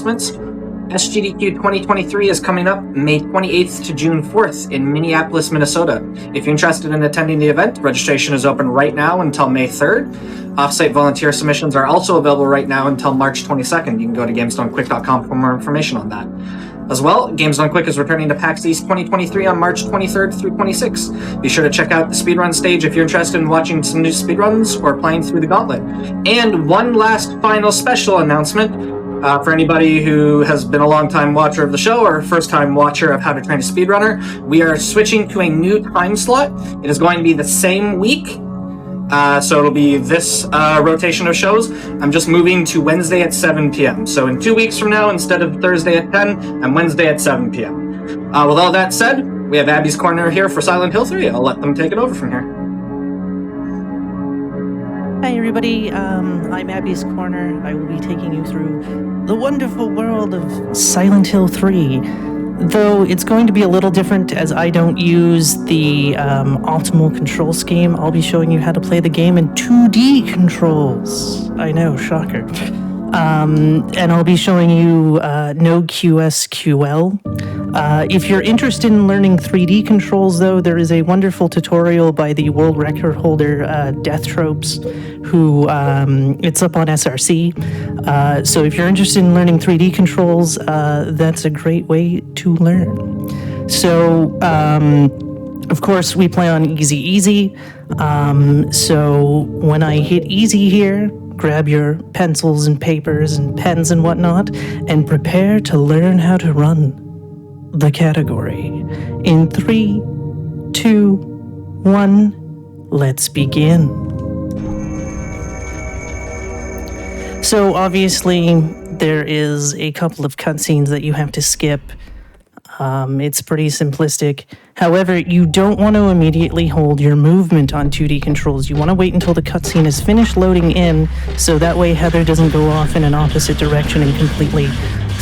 announcements. SGDQ 2023 is coming up May 28th to June 4th in Minneapolis, Minnesota. If you're interested in attending the event, registration is open right now until May 3rd. Offsite volunteer submissions are also available right now until March 22nd. You can go to gamesdonequick.com for more information on that. As well, Games Done Quick is returning to PAX East 2023 on March 23rd through 26th. Be sure to check out the speedrun stage if you're interested in watching some new speedruns or playing through the gauntlet. And one last final special announcement. For anybody who has been a long-time watcher of the show or first-time watcher of How to Train a Speedrunner, we are switching to a new time slot. It is going to be the same week, so it'll be this rotation of shows. I'm just moving to Wednesday at 7 p.m. So in 2 weeks from now, instead of Thursday at 10, I'm Wednesday at 7 p.m. With all that said, we have Abby's Corner here for Silent Hill 3. I'll let them take it over from here. Hi everybody, I'm Abby's Corner. I will be taking you through the wonderful world of Silent Hill 3. Though it's going to be a little different as I don't use the optimal control scheme. I'll be showing you how to play the game in 2D controls. I know, shocker. And I'll be showing you no QSQL. If you're interested in learning 3D controls, though, there is a wonderful tutorial by the world record holder, Death Tropes, who, it's up on SRC. So if you're interested in learning 3D controls, that's a great way to learn. So, of course, we play on easy. So when I hit easy here, grab your pencils and papers and pens and whatnot, and prepare to learn how to run the category. In 3, 2, 1, let's begin. So obviously, there is a couple of cutscenes that you have to skip. It's pretty simplistic. However, you don't want to immediately hold your movement on 2D controls. You want to wait until the cutscene is finished loading in, so that way Heather doesn't go off in an opposite direction and completely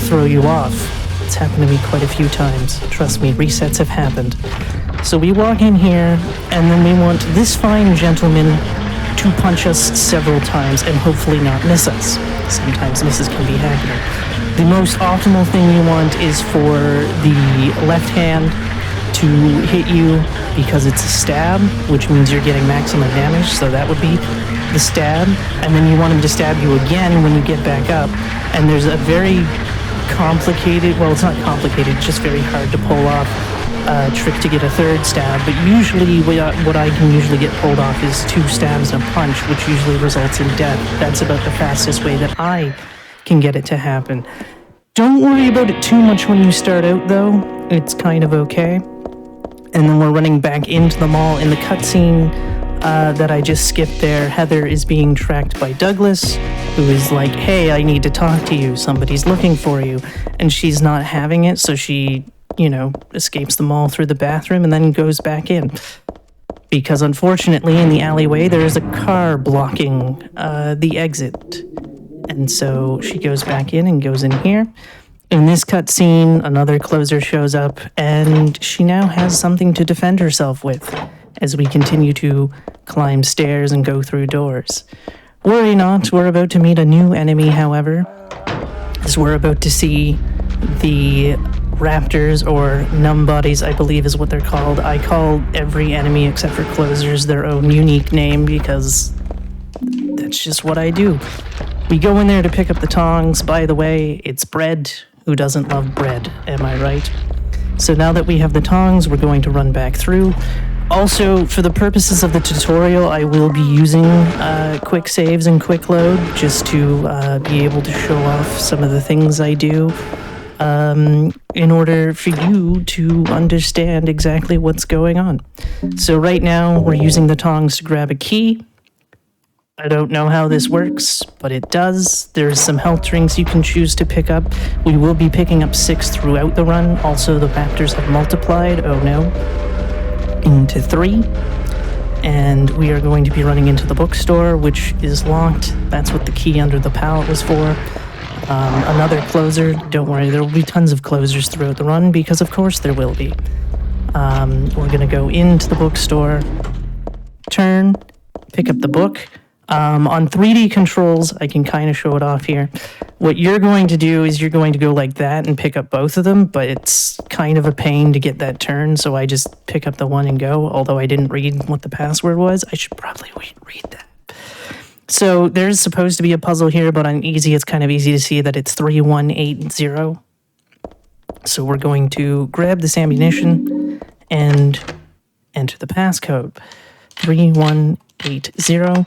throw you off. It's happened to me quite a few times. Trust me, resets have happened. So we walk in here, and then we want this fine gentleman to punch us several times and hopefully not miss us. Sometimes misses can be happening. The most optimal thing you want is for the left hand to hit you because it's a stab, which means you're getting maximum damage, so that would be the stab. And then you want him to stab you again when you get back up. And there's a very complicated, well, it's not complicated, it's just very hard to pull off trick to get a third stab, but usually what I can usually get pulled off is 2 stabs and a punch, which usually results in death. That's about the fastest way that I can get it to happen. Don't worry about it too much when you start out, though. It's kind of okay. And then we're running back into the mall. In the cutscene that I just skipped there, Heather is being tracked by Douglas, who is like, hey, I need to talk to you. Somebody's looking for you. And she's not having it, so she, escapes the mall through the bathroom and then goes back in. Because unfortunately, in the alleyway, there is a car blocking the exit. And so she goes back in and goes in here. In this cutscene, another closer shows up, and she now has something to defend herself with as we continue to climb stairs and go through doors. Worry not, we're about to meet a new enemy, however, as we're about to see the raptors, or numbodies, I believe is what they're called. I call every enemy except for closers their own unique name because that's just what I do. We go in there to pick up the tongs. By the way, it's bread. Who doesn't love bread? Am I right? So now that we have the tongs, we're going to run back through. Also, for the purposes of the tutorial, I will be using quick saves and quick load just to be able to show off some of the things I do in order for you to understand exactly what's going on. So right now, we're using the tongs to grab a key. I don't know how this works, but it does. There's some health drinks you can choose to pick up. We will be picking up 6 throughout the run. Also, the raptors have multiplied, oh no, into 3. And we are going to be running into the bookstore, which is locked. That's what the key under the pallet was for. Another closer. Don't worry, there will be tons of closers throughout the run, because of course there will be. We're going to go into the bookstore, turn, pick up the book. On 3D controls, I can kind of show it off here. What you're going to do is you're going to go like that and pick up both of them, but it's kind of a pain to get that turn, so I just pick up the one and go, although I didn't read what the password was. I should probably read that. So there's supposed to be a puzzle here, but on easy, it's kind of easy to see that it's 3180. So we're going to grab this ammunition and enter the passcode, 3180.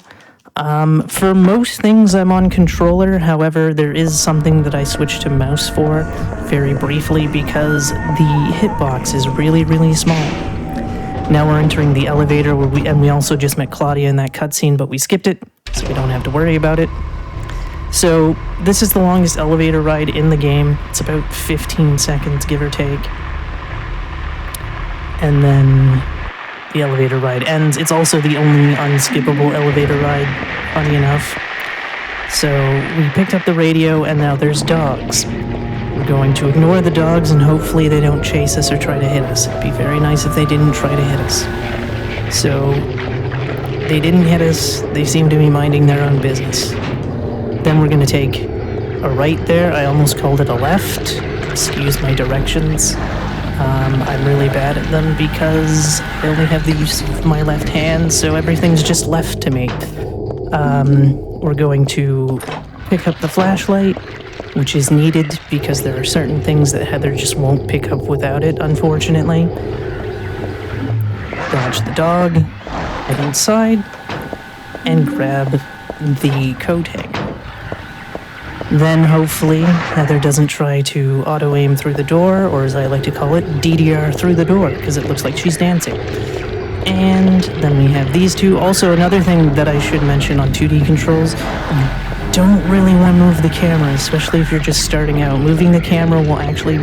For most things, I'm on controller. However, there is something that I switched to mouse for very briefly because the hitbox is really, really small. Now we're entering the elevator where we also just met Claudia in that cutscene, but we skipped it, so we don't have to worry about it. So this is the longest elevator ride in the game. It's about 15 seconds, give or take. And then the elevator ride ends. It's also the only unskippable elevator ride, funny enough. So we picked up the radio, and now there's dogs. We're going to ignore the dogs, and hopefully they don't chase us or try to hit us. It'd be very nice if they didn't try to hit us. So they didn't hit us. They seem to be minding their own business. Then we're going to take a right there. I almost called it a left. Excuse my directions. I'm really bad at them because I only have the use of my left hand, so everything's just left to me. We're going to pick up the flashlight, which is needed because there are certain things that Heather just won't pick up without it, unfortunately. Dodge the dog, head inside, and grab the coat hanger. Then hopefully Heather doesn't try to auto-aim through the door, or as I like to call it, DDR through the door, because it looks like she's dancing. And then we have these two. Also, another thing that I should mention on 2D controls, you don't really want to move the camera, especially if you're just starting out. Moving the camera will actually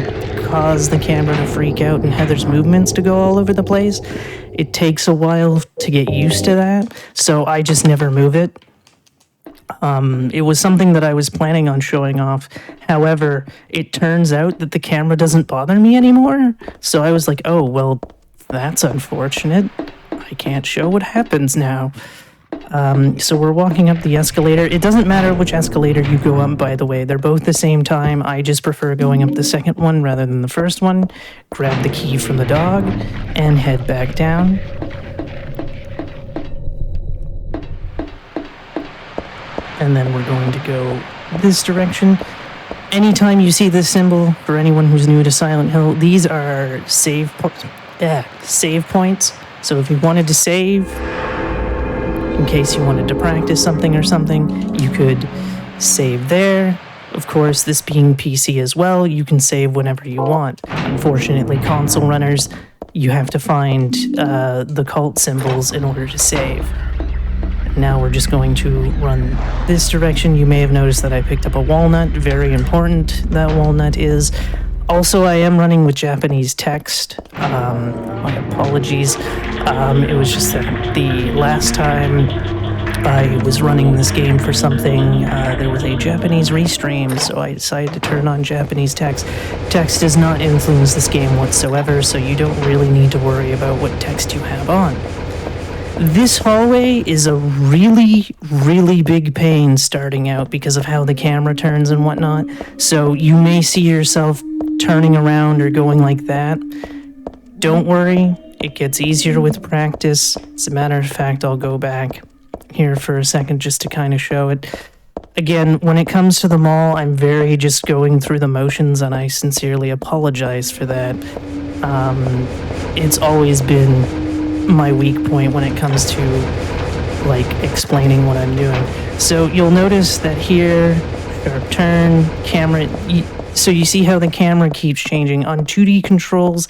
cause the camera to freak out and Heather's movements to go all over the place. It takes a while to get used to that, so I just never move it. It was something that I was planning on showing off. However, it turns out that the camera doesn't bother me anymore. So I was like, oh, well, that's unfortunate. I can't show what happens now. So we're walking up the escalator. It doesn't matter which escalator you go up, by the way. They're both the same time. I just prefer going up the second one rather than the first one. Grab the key from the dog and head back down. And then we're going to go this direction. Anytime you see this symbol, for anyone who's new to Silent Hill, these are save points. So if you wanted to save, in case you wanted to practice something or something, you could save there. Of course, this being PC as well, you can save whenever you want. Unfortunately, console runners, you have to find the cult symbols in order to save. Now we're just going to run this direction. You may have noticed that I picked up a walnut. Very important, that walnut is. Also, I am running with Japanese text. My apologies. It was just that the last time I was running this game for something, there was a Japanese restream, so I decided to turn on Japanese text. Text does not influence this game whatsoever, so you don't really need to worry about what text you have on. This hallway is a really, really big pain starting out because of how the camera turns and whatnot. So you may see yourself turning around or going like that. Don't worry, it gets easier with practice. As a matter of fact, I'll go back here for a second just to kind of show it. Again, when it comes to the mall, I'm very just going through the motions, and I sincerely apologize for that. It's always been my weak point when it comes to like explaining what I'm doing. So you'll notice that here, sharp turn, camera, so you see how the camera keeps changing. On 2D controls,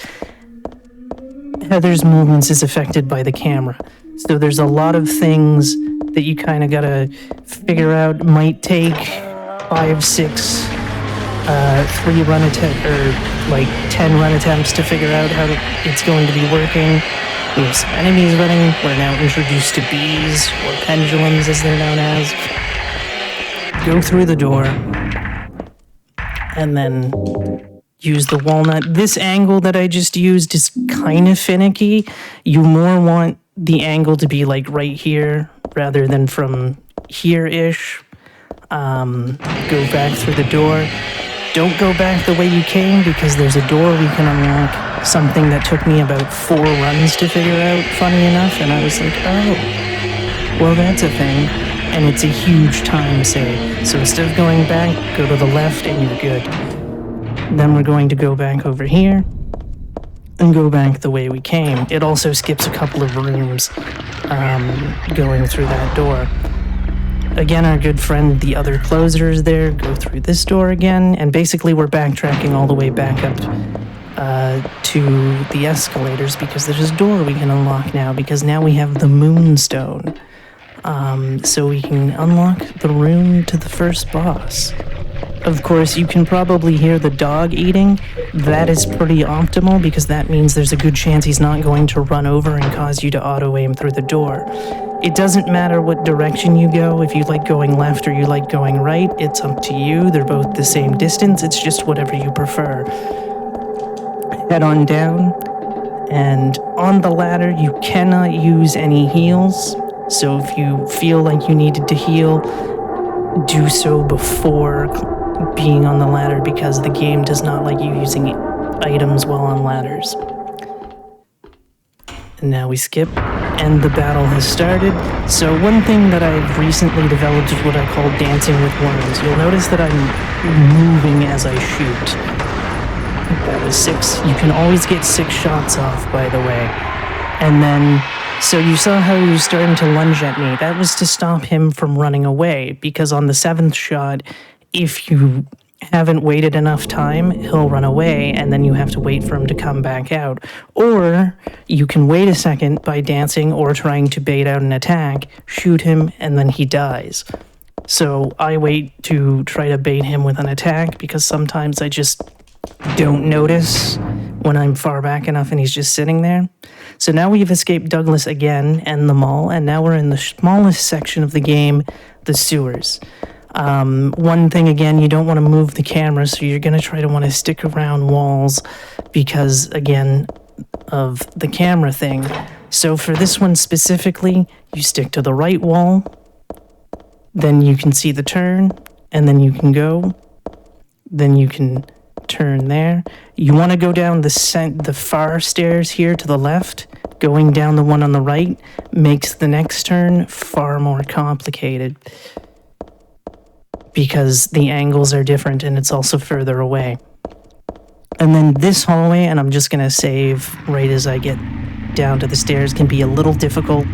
Heather's movements is affected by the camera. So there's a lot of things that you kind of gotta figure out. Might take 5, 6, 3 run attempt or like 10 run attempts to figure out how it's going to be working. We have some enemies running. We're now introduced to bees, or pendulums as they're known as. Go through the door, and then use the walnut. This angle that I just used is kind of finicky. You more want the angle to be like right here, rather than from here-ish. Go back through the door. Don't go back the way you came because there's a door we can unlock. Something that took me about 4 runs to figure out, funny enough, and I was like, oh, well, that's a thing. And it's a huge time save. So instead of going back, go to the left and you're good. Then we're going to go back over here and go back the way we came. It also skips a couple of rooms going through that door. Again, our good friend, the other closer, is there. Go through this door again, and basically we're backtracking all the way back up to the escalators because there's a door we can unlock now because now we have the Moonstone. So we can unlock the room to the first boss. Of course, you can probably hear the dog eating. That is pretty optimal because that means there's a good chance he's not going to run over and cause you to auto-aim through the door. It doesn't matter what direction you go, if you like going left or you like going right, it's up to you. They're both the same distance, it's just whatever you prefer. Head on down, and on the ladder you cannot use any heals, so if you feel like you needed to heal, do so before being on the ladder because the game does not like you using items while on ladders. And now we skip, and the battle has started. So one thing that I've recently developed is what I call dancing with worms. You'll notice that I'm moving as I shoot. That was 6. You can always get 6 shots off, by the way. And then, so you saw how he was starting to lunge at me. That was to stop him from running away, because on the 7th shot, if you haven't waited enough time, he'll run away, and then you have to wait for him to come back out. Or you can wait a second by dancing or trying to bait out an attack, shoot him, and then he dies. So I wait to try to bait him with an attack, because sometimes I just don't notice when I'm far back enough and he's just sitting there. So now we've escaped Douglas again and the mall, and now we're in the smallest section of the game, the sewers. One thing, again, you don't want to move the camera, so you're going to try to want to stick around walls because, again, of the camera thing. So for this one specifically, you stick to the right wall, then you can see the turn, and then you can go, then you can turn there. You want to go down the far stairs here to the left. Going down the one on the right makes the next turn far more complicated, because the angles are different and it's also further away. And then this hallway, and I'm just gonna save right as I get down to the stairs, can be a little difficult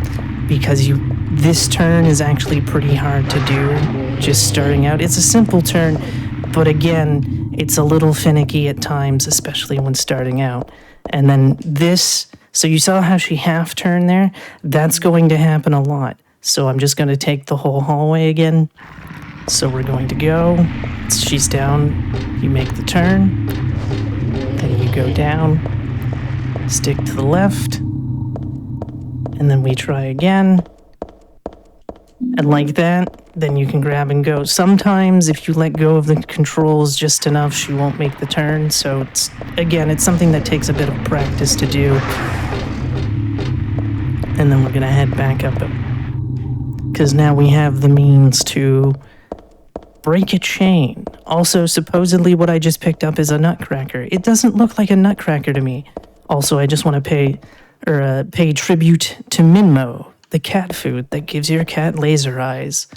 because this turn is actually pretty hard to do just starting out. It's a simple turn, but again, it's a little finicky at times, especially when starting out. And then this, so you saw how she half turned there? That's going to happen a lot. So I'm just gonna take the whole hallway again. So we're going to go, she's down, you make the turn, then you go down, stick to the left, and then we try again, and like that, then you can grab and go. Sometimes if you let go of the controls just enough, she won't make the turn, so it's something that takes a bit of practice to do. And then we're gonna head back up, because now we have the means to break a chain. Also, supposedly what I just picked up is a nutcracker. It doesn't look like a nutcracker to me. Also, I just want to pay tribute to Minmo, the cat food that gives your cat laser eyes.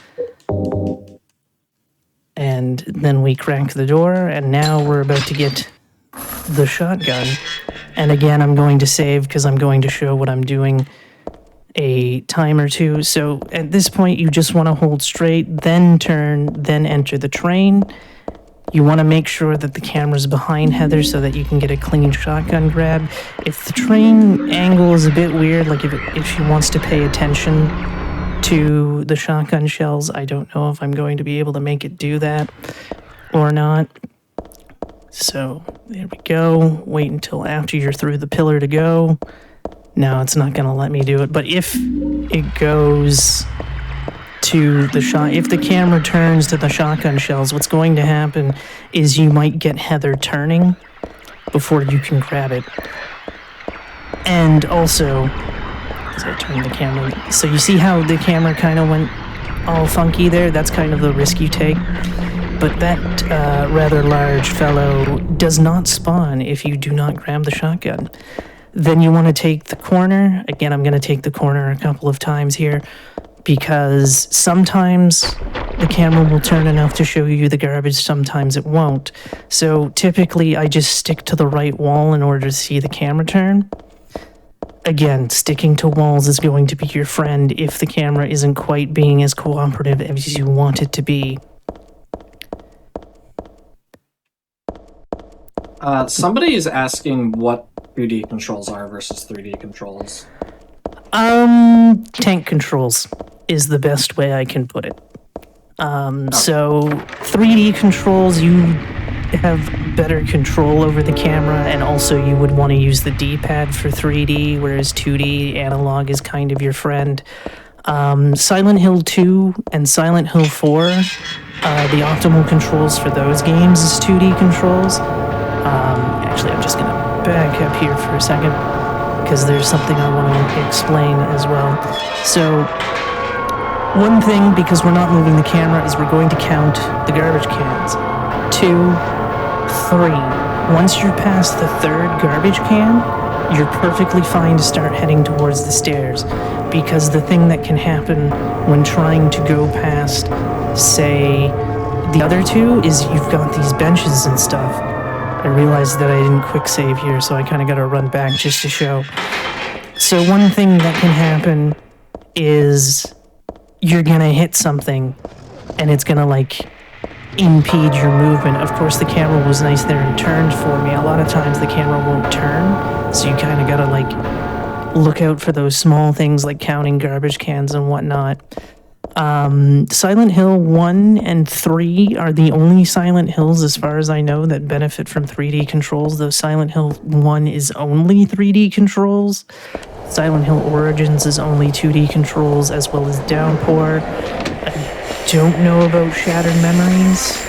And then we crank the door, and now we're about to get the shotgun. And again, I'm going to save because I'm going to show what I'm doing a time or two. So at this point, you just want to hold straight, then turn, then enter the train. You want to make sure that the camera's behind Heather so that you can get a clean shotgun grab. If the train angle is a bit weird, like if she wants to pay attention to the shotgun shells, I don't know if I'm going to be able to make it do that or not. So there we go. Wait until after you're through the pillar to go. No, it's not going to let me do it. But if it goes to the shot, if the camera turns to the shotgun shells, what's going to happen is you might get Heather turning before you can grab it. And also, as I turn the camera, so you see how the camera kind of went all funky there. That's kind of the risk you take. But that rather large fellow does not spawn if you do not grab the shotgun. Then you want to take the corner. Again, I'm going to take the corner a couple of times here because sometimes the camera will turn enough to show you the garbage, sometimes it won't. So typically I just stick to the right wall in order to see the camera turn. Again, sticking to walls is going to be your friend if the camera isn't quite being as cooperative as you want it to be. Somebody is asking what 2D controls are versus 3D controls. Tank controls is the best way I can put it. So 3D controls, you have better control over the camera, and also you would want to use the D-pad for 3D, whereas 2D analog is kind of your friend. Silent Hill 2 and Silent Hill 4, the optimal controls for those games is 2D controls. Actually, I'm just going to back up here for a second, because there's something I want to explain as well. So, one thing, because we're not moving the camera, is we're going to count the garbage cans. 2, 3. Once you're past the third garbage can, you're perfectly fine to start heading towards the stairs, because the thing that can happen when trying to go past, say, the other two is you've got these benches and stuff. I realized that I didn't quick save here, so I kind of got to run back just to show. So one thing that can happen is you're going to hit something, and it's going to, like, impede your movement. Of course, the camera was nice there and turned for me. A lot of times the camera won't turn, so you kind of got to, like, look out for those small things like counting garbage cans and whatnot. Silent Hill 1 and 3 are the only Silent Hills, as far as I know, that benefit from 3D controls, though Silent Hill 1 is only 3D controls. Silent Hill Origins is only 2D controls, as well as Downpour. I don't know about Shattered Memories.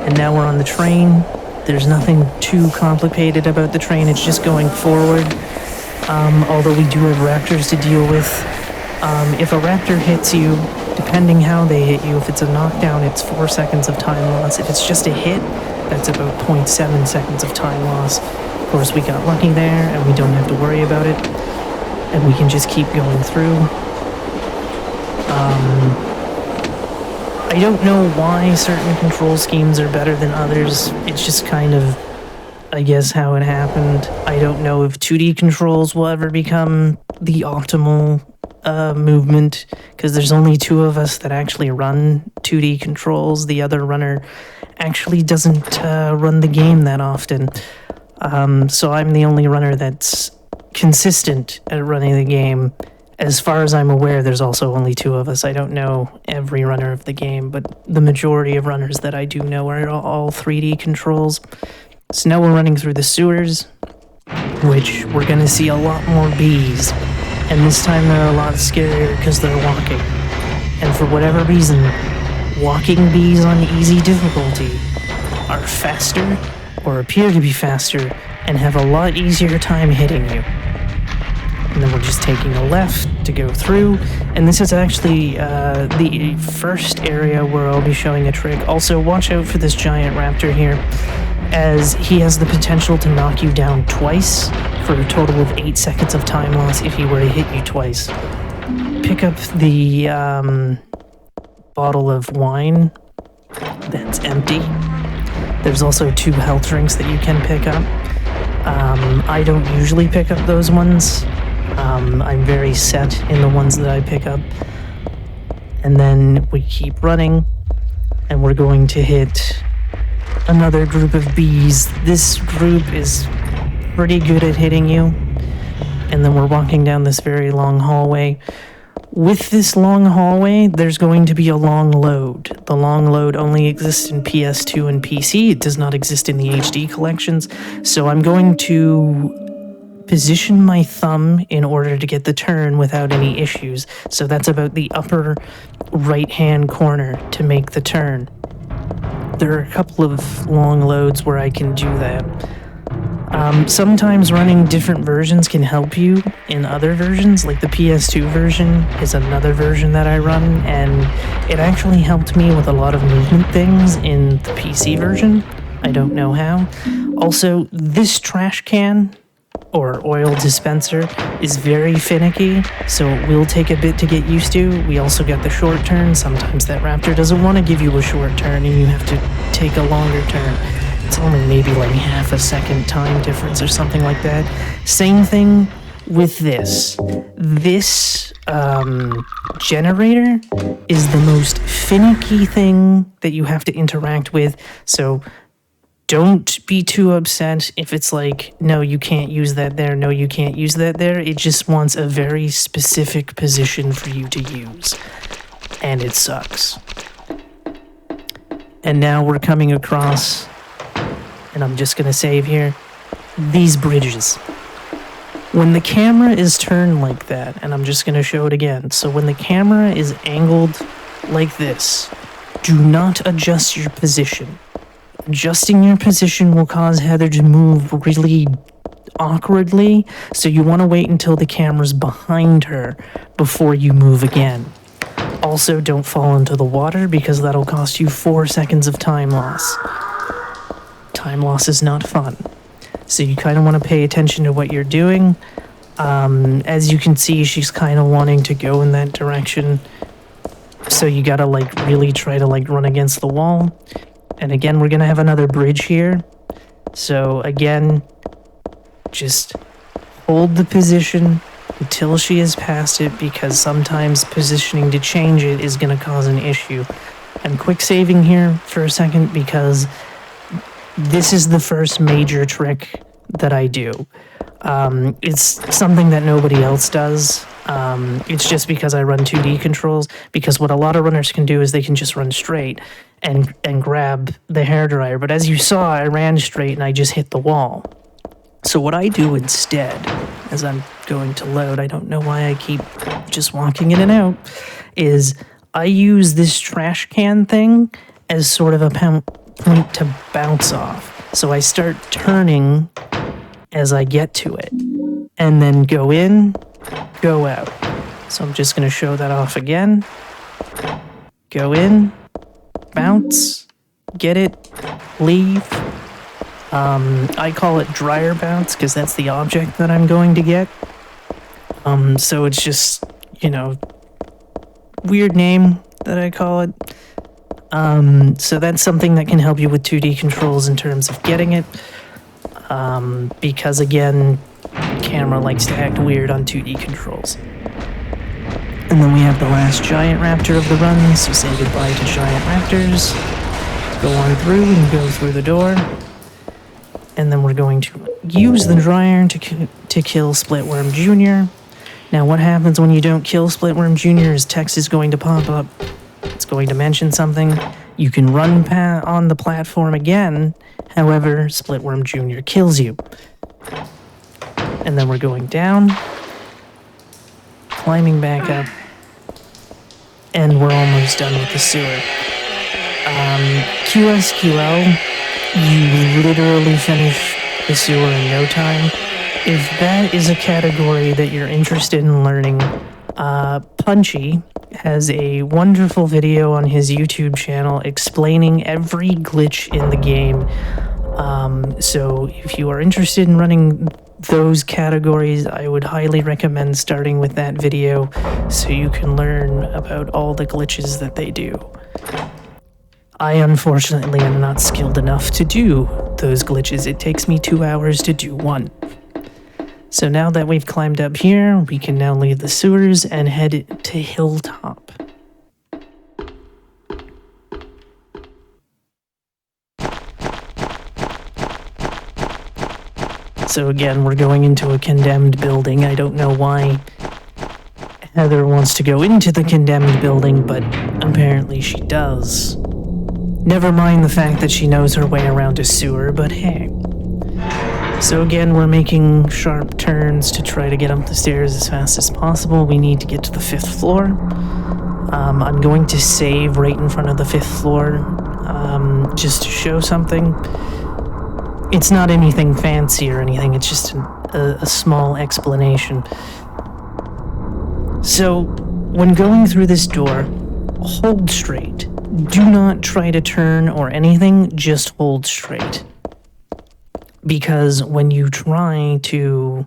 And now we're on the train. There's nothing too complicated about the train, it's just going forward. Although we do have raptors to deal with. If a raptor hits you, depending how they hit you, if it's a knockdown, it's 4 seconds of time loss. If it's just a hit, that's about 0.7 seconds of time loss. Of course, we got lucky there, and we don't have to worry about it. And we can just keep going through. I don't know why certain control schemes are better than others. It's just kind of, I guess, how it happened. I don't know if 2D controls will ever become the optimal movement, because there's only 2 of us that actually run 2D controls. The other runner actually doesn't run the game that often. So I'm the only runner that's consistent at running the game. As far as I'm aware, there's also only 2 of us. I don't know every runner of the game, but the majority of runners that I do know are all 3D controls. So now we're running through the sewers, which we're going to see a lot more bees. And this time they're a lot scarier because they're walking. And for whatever reason, walking bees on easy difficulty are faster, or appear to be faster, and have a lot easier time hitting you. And then we're just taking a left to go through. And this is actually the first area where I'll be showing a trick. Also, watch out for this giant raptor here, as he has the potential to knock you down twice for a total of 8 seconds of time loss if he were to hit you twice. Pick up the bottle of wine that's empty. There's also 2 health drinks that you can pick up. I don't usually pick up those ones. I'm very set in the ones that I pick up. And then we keep running, and we're going to hit another group of bees. This group is pretty good at hitting you. And then we're walking down this very long hallway. With this long hallway, there's going to be a long load. The long load only exists in PS2 and PC. It does not exist in the HD collections. So I'm going to position my thumb in order to get the turn without any issues. So that's about the upper right-hand corner to make the turn. There are a couple of long loads where I can do that. Sometimes running different versions can help you in other versions, like the PS2 version is another version that I run, and it actually helped me with a lot of movement things in the PC version. I don't know how. Also, this trash can or oil dispenser is very finicky, so it will take a bit to get used to. We also got the short turn. Sometimes that raptor doesn't want to give you a short turn and you have to take a longer turn. It's only maybe like half a second time difference or something like that. Same thing with this. This generator is the most finicky thing that you have to interact with, so don't be too upset if it's like, no, you can't use that there, no, you can't use that there. It just wants a very specific position for you to use, and it sucks. And now we're coming across, and I'm just gonna save here, these bridges. When the camera is turned like that, and I'm just gonna show it again, so when the camera is angled like this, do not adjust your position. Adjusting your position will cause Heather to move really awkwardly, so you want to wait until the camera's behind her before you move again. Also, don't fall into the water because that'll cost you 4 seconds of time loss. Time loss is not fun. So you kind of want to pay attention to what you're doing. As you can see, she's kind of wanting to go in that direction. So you gotta like really try to like run against the wall. And again, we're gonna have another bridge here. So again, just hold the position until she has passed it, because sometimes positioning to change it is gonna cause an issue. I'm quick saving here for a second because this is the first major trick that I do. It's something that nobody else does. It's just because I run 2D controls, because what a lot of runners can do is they can just run straight and grab the hairdryer. But as you saw, I ran straight and I just hit the wall. So what I do instead, as I'm going to load, I don't know why I keep just walking in and out, is I use this trash can thing as sort of a point to bounce off. So I start turning as I get to it, and then go in, go out. So I'm just going to show that off again. Go in, bounce, get it, leave. I call it dryer bounce because that's the object that I'm going to get. So it's just, you know, weird name that I call it. So that's something that can help you with 2D controls in terms of getting it. Because again, camera likes to act weird on 2D controls. And then we have the last giant raptor of the run, so say goodbye to giant raptors. Go on through and go through the door. And then we're going to use the dryer to kill Splitworm Jr. Now what happens when you don't kill Splitworm Jr. is text is going to pop up. It's going to mention something. You can run on the platform again, however, Splitworm Jr. kills you. And then we're going down, climbing back up, and we're almost done with the sewer. QSQL, you literally finish the sewer in no time. If that is a category that you're interested in learning, Punchy has a wonderful video on his YouTube channel explaining every glitch in the game. So if you are interested in running those categories, I would highly recommend starting with that video so you can learn about all the glitches that they do. I unfortunately am not skilled enough to do those glitches. It takes me 2 hours to do one. So now that we've climbed up here, we can now leave the sewers and head to Hilltop. So again, we're going into a condemned building. I don't know why Heather wants to go into the condemned building, but apparently she does. Never mind the fact that she knows her way around a sewer, but hey. So again, we're making sharp turns to try to get up the stairs as fast as possible. We need to get to the 5th floor. I'm going to save right in front of the 5th floor, just to show something. It's not anything fancy or anything, it's just a small explanation. So, when going through this door, hold straight. Do not try to turn or anything, just hold straight. Because when you try to,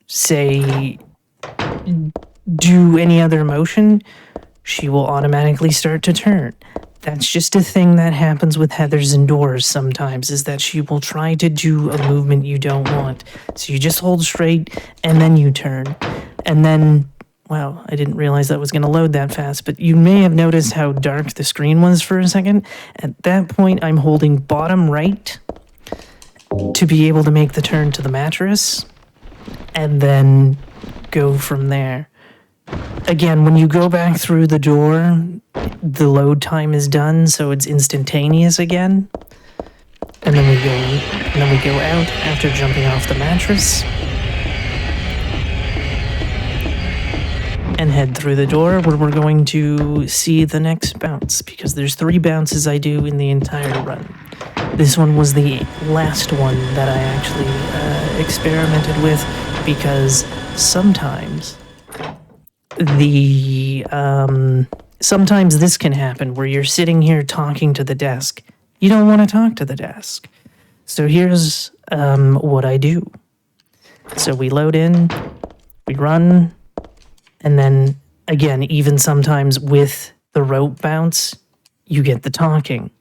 say, do any other motion, she will automatically start to turn. That's just a thing that happens with Heathers indoors sometimes, is that she will try to do a movement you don't want. So you just hold straight, and then you turn. And then, wow, I didn't realize that was going to load that fast, but you may have noticed how dark the screen was for a second. At that point, I'm holding bottom right to be able to make the turn to the mattress, and then go from there. Again, when you go back through the door, the load time is done, so it's instantaneous again. And then we go out after jumping off the mattress and head through the door where we're going to see the next bounce, because there's 3 bounces I do in the entire run. This one was the last one that I actually experimented with, because sometimes sometimes this can happen where you're sitting here talking to the desk. You don't want to talk to the desk. So here's what I do. So we load in, we run, and then again, even sometimes with the rope bounce, you get the talking.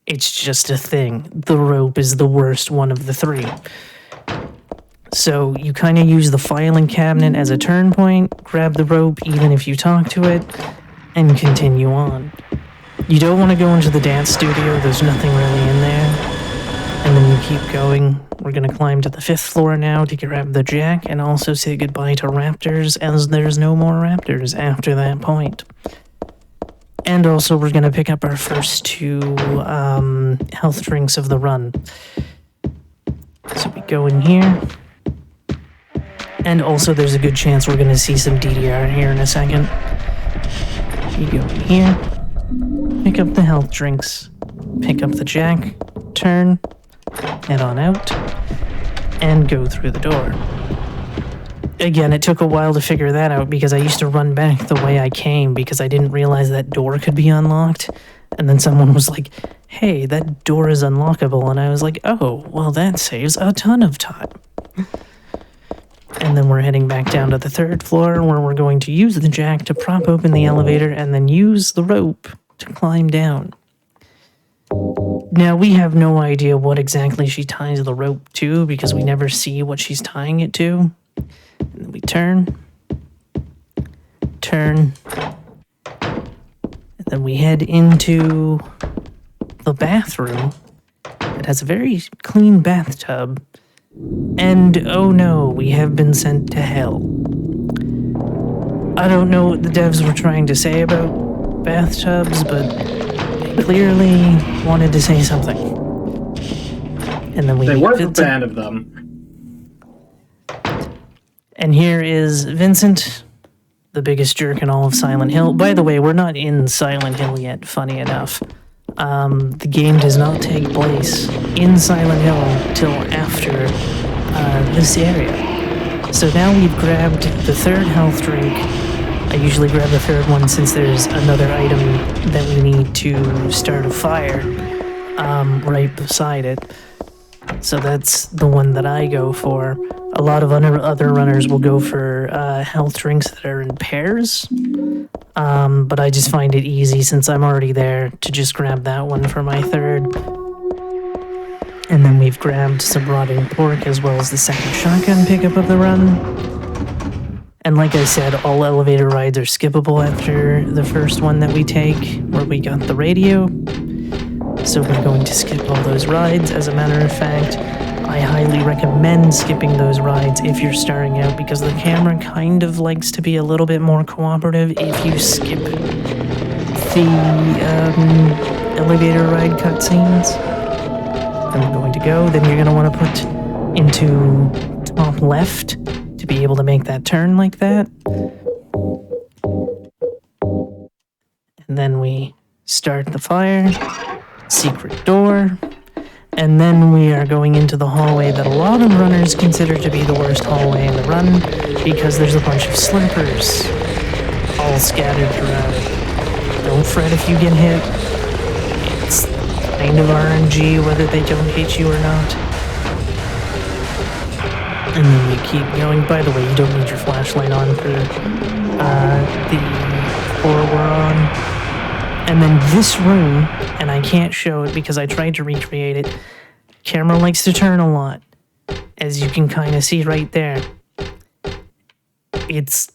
It's just a thing. The rope is the worst one of the 3. So you kind of use the filing cabinet as a turn point, grab the rope even if you talk to it, and continue on. You don't want to go into the dance studio, there's nothing really in there. And then you keep going. We're going to climb to the 5th floor now to grab the jack and also say goodbye to raptors, as there's no more raptors after that point. And also we're going to pick up our first 2 health drinks of the run. So we go in here. And also there's a good chance we're going to see some DDR here in a second. You go in here, pick up the health drinks, pick up the jack, turn, head on out, and go through the door. Again, it took a while to figure that out because I used to run back the way I came because I didn't realize that door could be unlocked. And then someone was like, hey, that door is unlockable. And I was like, oh, well, that saves a ton of time. And then we're heading back down to the 3rd floor where we're going to use the jack to prop open the elevator and then use the rope to climb down. Now, we have no idea what exactly she ties the rope to because we never see what she's tying it to. And then we turn, and then we head into the bathroom. It has a very clean bathtub. And oh no, we have been sent to hell. I don't know what the devs were trying to say about bathtubs, but they clearly wanted to say something. And then they weren't a fan of them. And here is Vincent, the biggest jerk in all of Silent Hill. By the way, we're not in Silent Hill yet, funny enough. The game does not take place in Silent Hill till after this area. So now we've grabbed the 3rd health drink. I usually grab the 3rd one since there's another item that we need to start a fire right beside it. So that's the one that I go for. A lot of other runners will go for health drinks that are in pairs. But I just find it easy since I'm already there to just grab that one for my 3rd. And then we've grabbed some rotting pork as well as the 2nd shotgun pickup of the run. And like I said, all elevator rides are skippable after the first one that we take, where we got the radio. So we're going to skip all those rides. As a matter of fact, I highly recommend skipping those rides if you're starting out because the camera kind of likes to be a little bit more cooperative if you skip the elevator ride cutscenes. Then we're going to go. Then you're going to want to put into top left to be able to make that turn like that. And then we start the fire. Secret door. And then we are going into the hallway that a lot of runners consider to be the worst hallway in the run because there's a bunch of slurpers all scattered throughout it. Don't fret if you get hit. It's kind of RNG whether they don't hit you or not. And then you keep going. By the way, you don't need your flashlight on for the floor we're on. And then this room, and I can't show it because I tried to recreate it, camera likes to turn a lot, as you can kind of see right there. It's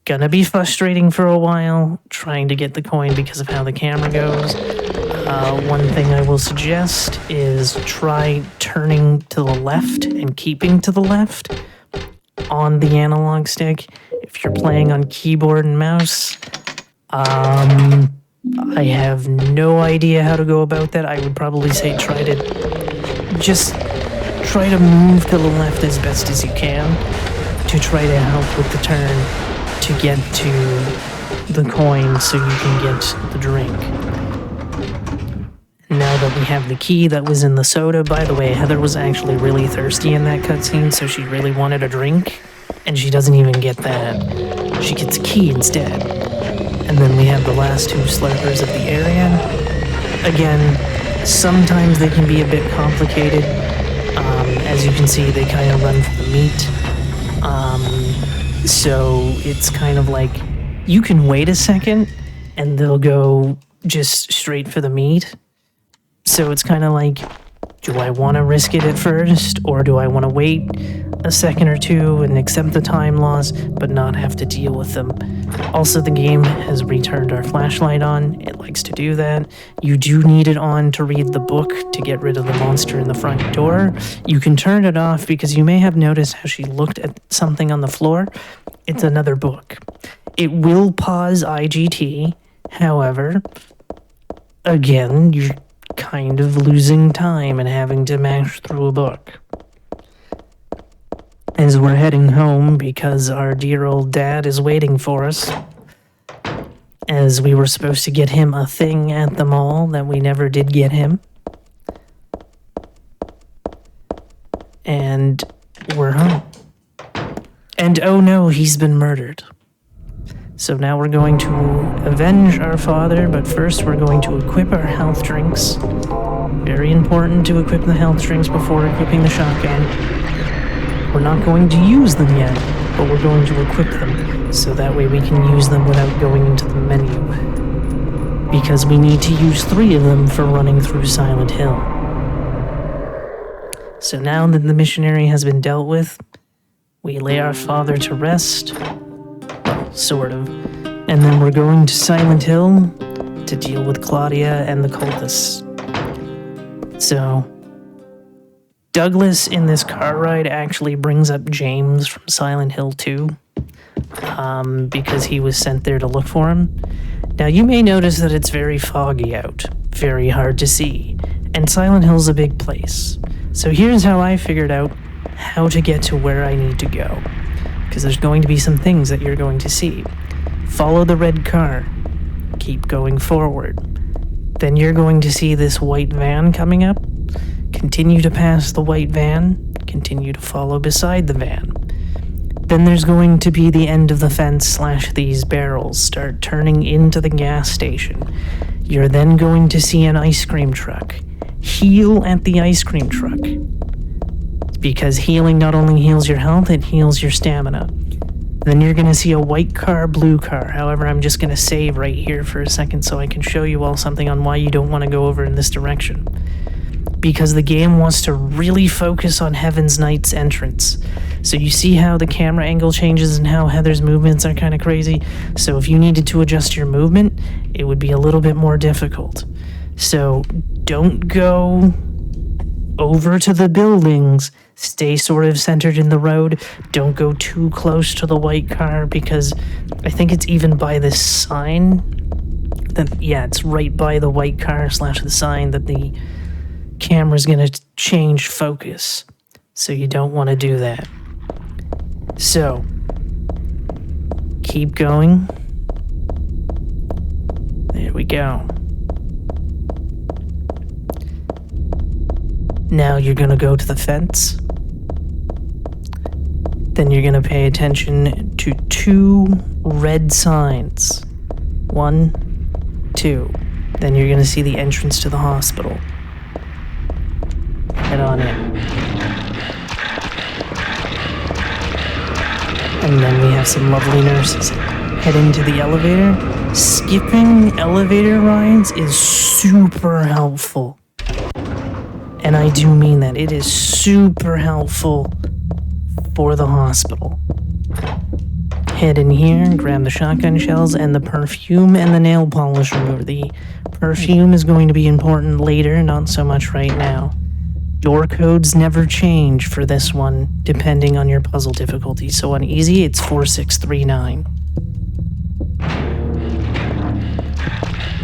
gonna be frustrating for a while trying to get the coin because of how the camera goes. One thing I will suggest is try turning to the left and keeping to the left on the analog stick. If you're playing on keyboard and mouse, I have no idea how to go about that. I would probably say try to move to the left as best as you can to try to help with the turn to get to the coin so you can get the drink. Now that we have the key that was in the soda, by the way, Heather was actually really thirsty in that cutscene, so she really wanted a drink, and she doesn't even get that. She gets a key instead. And then we have the last two slurpers of the area. Again, sometimes they can be a bit complicated. As you can see, they kind of run for the meat. So it's kind of like, you can wait a second, and they'll go just straight for the meat. So it's kind of like, do I want to risk it at first, or do I want to wait a second or two and accept the time loss, but not have to deal with them? Also, the game has returned our flashlight on. It likes to do that. You do need it on to read the book to get rid of the monster in the front door. You can turn it off because you may have noticed how she looked at something on the floor. It's another book. It will pause IGT. However, again, you're kind of losing time and having to mash through a book. As we're heading home because our dear old dad is waiting for us, as we were supposed to get him a thing at the mall that we never did get him. And we're home. And oh no, he's been murdered. So now we're going to avenge our father, but first we're going to equip our health drinks. Very important to equip the health drinks before equipping the shotgun. We're not going to use them yet, but we're going to equip them, so that way we can use them without going into the menu. Because we need to use 3 of them for running through Silent Hill. So now that the missionary has been dealt with, we lay our father to rest. Sort of. And then we're going to Silent Hill to deal with Claudia and the cultists. So, Douglas in this car ride actually brings up James from Silent Hill 2, because he was sent there to look for him. Now, you may notice that it's very foggy out, very hard to see, and Silent Hill's a big place. So here's how I figured out how to get to where I need to go. Because there's going to be some things that you're going to see. Follow the red car. Keep going forward. Then you're going to see this white van coming up. Continue to pass the white van. Continue to follow beside the van. Then there's going to be the end of the fence / these barrels start turning into the gas station. You're then going to see an ice cream truck. Heal at the ice cream truck. Because healing not only heals your health, it heals your stamina. Then you're going to see a white car, blue car. However, I'm just going to save right here for a second so I can show you all something on why you don't want to go over in this direction. Because the game wants to really focus on Heaven's Knight's entrance. So you see how the camera angle changes and how Heather's movements are kind of crazy? So if you needed to adjust your movement, it would be a little bit more difficult. So don't go over to the buildings. Stay sort of centered in the road. Don't go too close to the white car because I think it's even by this sign. It's right by the white car / the sign that the camera's going to change focus. So you don't want to do that. So, keep going. There we go. Now you're going to go to the fence. Then you're going to pay attention to 2 red signs. 1, 2. Then you're going to see the entrance to the hospital. Head on in. And then we have some lovely nurses. Head into the elevator. Skipping elevator rides is super helpful. And I do mean that. It is super helpful for the hospital. Head in here, grab the shotgun shells and the perfume and the nail polish remover. The perfume is going to be important later, not so much right now. Door codes never change for this one, depending on your puzzle difficulty. So on easy, it's 4639.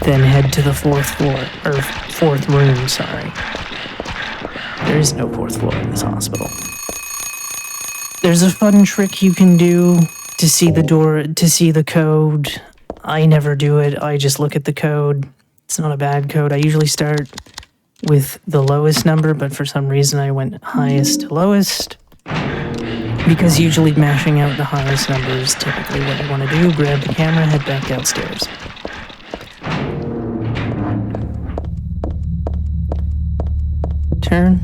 Then head to the 4th floor, or 4th room, sorry. There is no 4th floor in this hospital. There's a fun trick you can do to see the door, to see the code. I never do it. I just look at the code. It's not a bad code. I usually start with the lowest number, but for some reason I went highest to lowest. Because usually mashing out the highest number is typically what you want to do. Grab the camera, head back downstairs. Turn.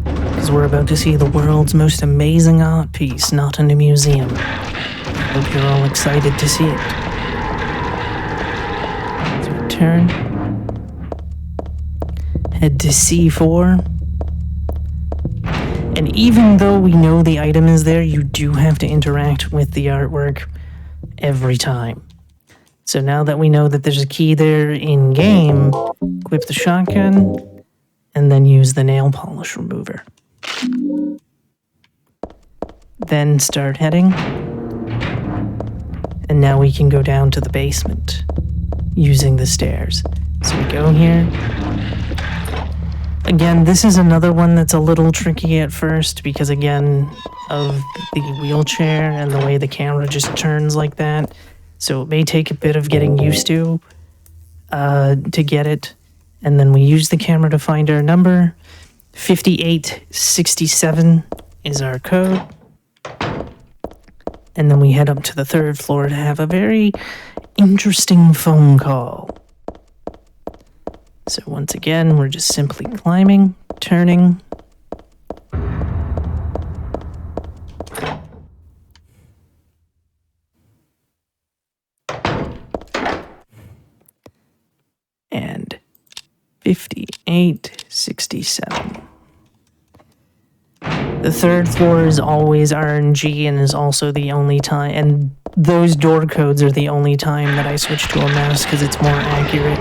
Because we're about to see the world's most amazing art piece, not in a museum. I hope you're all excited to see it. So turn. Head to C4. And even though we know the item is there, you do have to interact with the artwork every time. So now that we know that there's a key there in-game, equip the shotgun, and then use the nail polish remover. Then start heading. And now we can go down to the basement using the stairs. So we go here. Again, this is another one that's a little tricky at first because, again, of the wheelchair and the way the camera just turns like that. So it may take a bit of getting used to get it. And then we use the camera to find our number. 5867 is our code. And then we head up to the 3rd floor to have a very interesting phone call. So once again, we're just simply climbing, turning. And 5867. The 3rd floor is always RNG and is also the only time, and those door codes are the only time that I switch to a mouse because it's more accurate.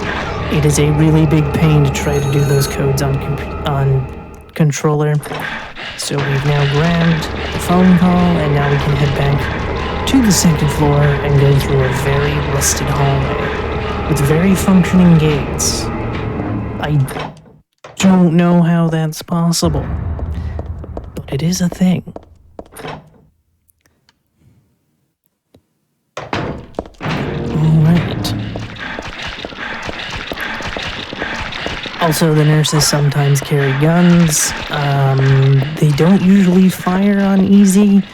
It is a really big pain to try to do those codes on controller. So we've now grabbed the phone call, and now we can head back to the 2nd floor and go through a very rusted hallway with very functioning gates. I don't know how that's possible, but it is a thing. Alright. Also, the nurses sometimes carry guns. They don't usually fire on easy,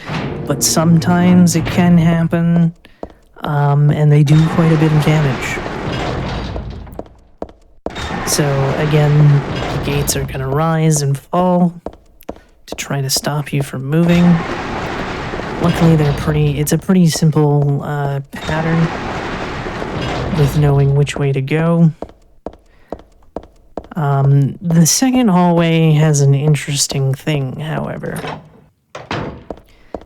but sometimes it can happen, and they do quite a bit of damage. So again, the gates are going to rise and fall to try to stop you from moving. Luckily, it's a pretty simple pattern with knowing which way to go. The 2nd hallway has an interesting thing, however.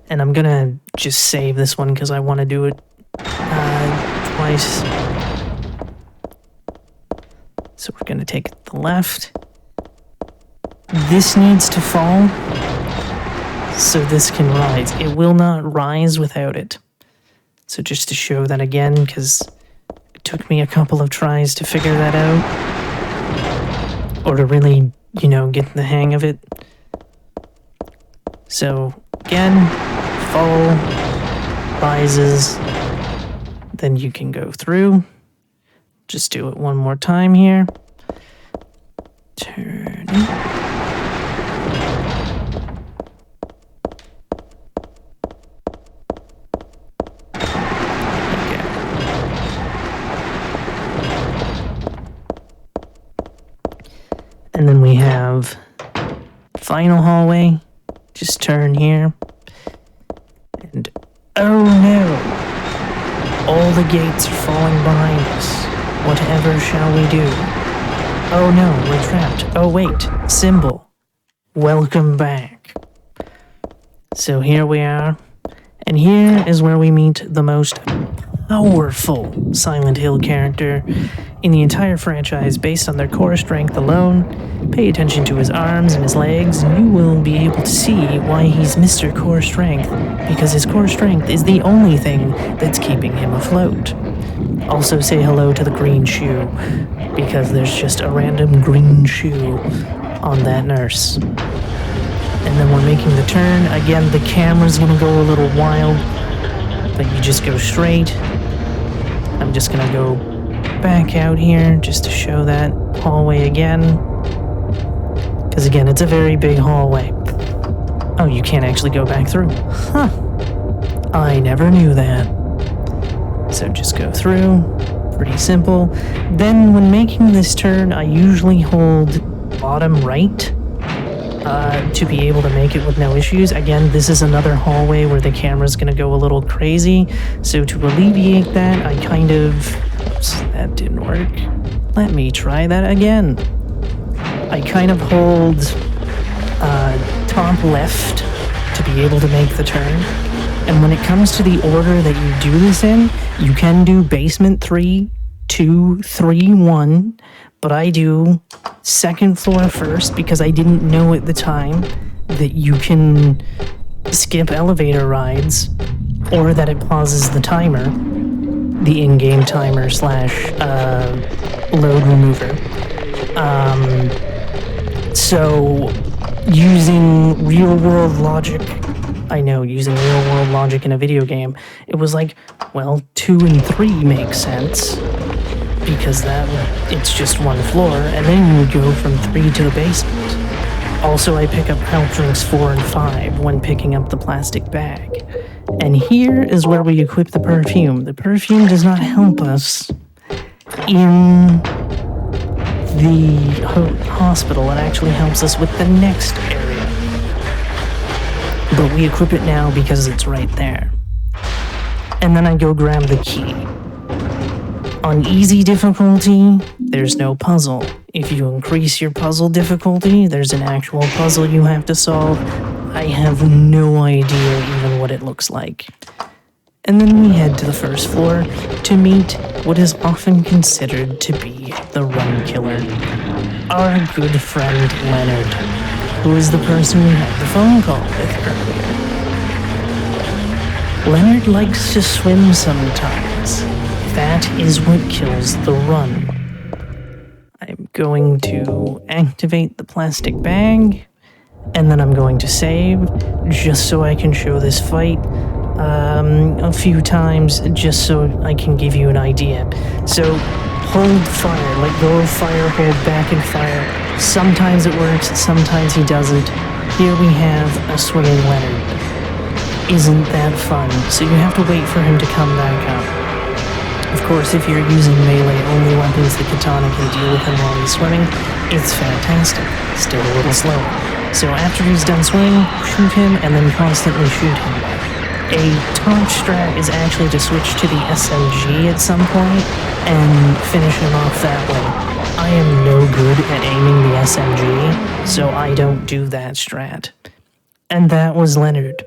And I'm gonna just save this one because I want to do it twice. So we're gonna take the left. This needs to fall so this can rise. It will not rise without it. So just to show that again, because it took me a couple of tries to figure that out. Or to really, get the hang of it. So, again, fall, rises, then you can go through. Just do it one more time here. Turn. we have final hallway. Just turn here. And oh no! All the gates are falling behind us. Whatever shall we do? Oh no, we're trapped. Oh wait, symbol. Welcome back. So here we are. And here is where we meet the most powerful Silent Hill character in the entire franchise based on their core strength alone. Pay attention to his arms and his legs, and you will be able to see why he's Mr. Core Strength, because his core strength is the only thing that's keeping him afloat. Also say hello to the green shoe, because there's just a random green shoe on that nurse. And then we're making the turn. Again, the camera's gonna go a little wild, but you just go straight. I'm just gonna go back out here just to show that hallway again. Because again, it's a very big hallway. Oh, you can't actually go back through. Huh. I never knew that. So just go through. Pretty simple. Then when making this turn, I usually hold bottom right to be able to make it with no issues. Again, this is another hallway where the camera's gonna go a little crazy. So to alleviate that, I kind of... Oops, that didn't work. Let me try that again. I kind of hold top left to be able to make the turn. And when it comes to the order that you do this in, you can do basement 3, 2, 3, 1, but I do second floor first because I didn't know at the time that you can skip elevator rides or that it pauses the timer, the in-game timer slash load remover. So using real-world logic, I know, using real-world logic in a video game, it was like, well, 2 and 3 make sense, because it's just one floor, and then you would go from 3 to the basement. Also, I pick up health drinks 4 and 5 when picking up the plastic bag. And here is where we equip the perfume. The perfume does not help us in the hospital. It actually helps us with the next area. But we equip it now because it's right there. And then I go grab the key. On easy difficulty, there's no puzzle. If you increase your puzzle difficulty, there's an actual puzzle you have to solve. I have no idea even what it looks like. And then we head to the first floor to meet what is often considered to be the run killer. Our good friend Leonard, who is the person we had the phone call with earlier. Leonard likes to swim sometimes. That is what kills the run. I'm going to activate the plastic bag, and then I'm going to save, just so I can show this fight a few times, just so I can give you an idea. So, hold fire, let go of fire, hold back and fire. Sometimes it works, sometimes he doesn't. Here we have a swimming Leonard. Isn't that fun? So you have to wait for him to come back up. Of course, if you're using melee-only weapons, the katana can deal with him while he's swimming. It's fantastic. Still a little slow. So after he's done swimming, shoot him, and then constantly shoot him. A top strat is actually to switch to the SMG at some point and finish him off that way. I am no good at aiming the SMG, so I don't do that strat. And that was Leonard.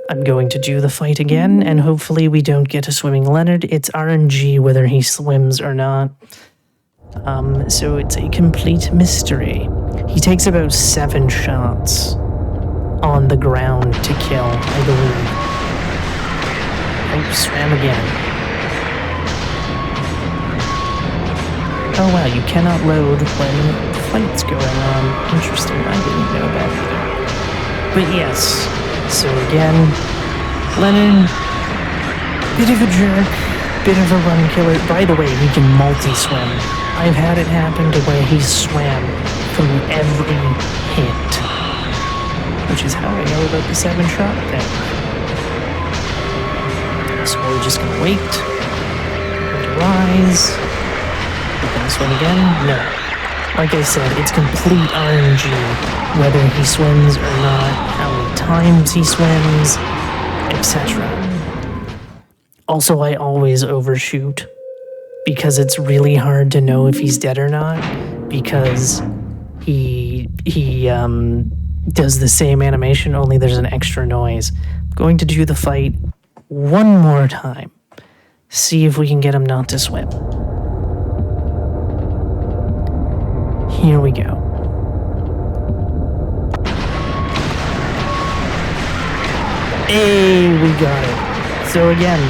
I'm going to do the fight again, and hopefully we don't get a swimming Leonard. It's RNG whether he swims or not. So it's a complete mystery. He takes about 7 shots on the ground to kill, I believe. Oh, swam again. Oh wow, you cannot load when the fight's going on. Interesting, I didn't know that either. But yes, so again, Leonard, bit of a jerk, bit of a run killer. By the way, he can multi-swim. I've had it happen to where he swam through every hit, which is how I know about the 7-shot thing. So we're just gonna wait. We're gonna rise. We're gonna swim again? No. Like I said, it's complete RNG, whether he swims or not, how many times he swims, etc. Also, I always overshoot, because it's really hard to know if he's dead or not, because he does the same animation, only there's an extra noise. I'm going to do the fight one more time. See if we can get him not to swim. Here we go. Hey, we got it. So again,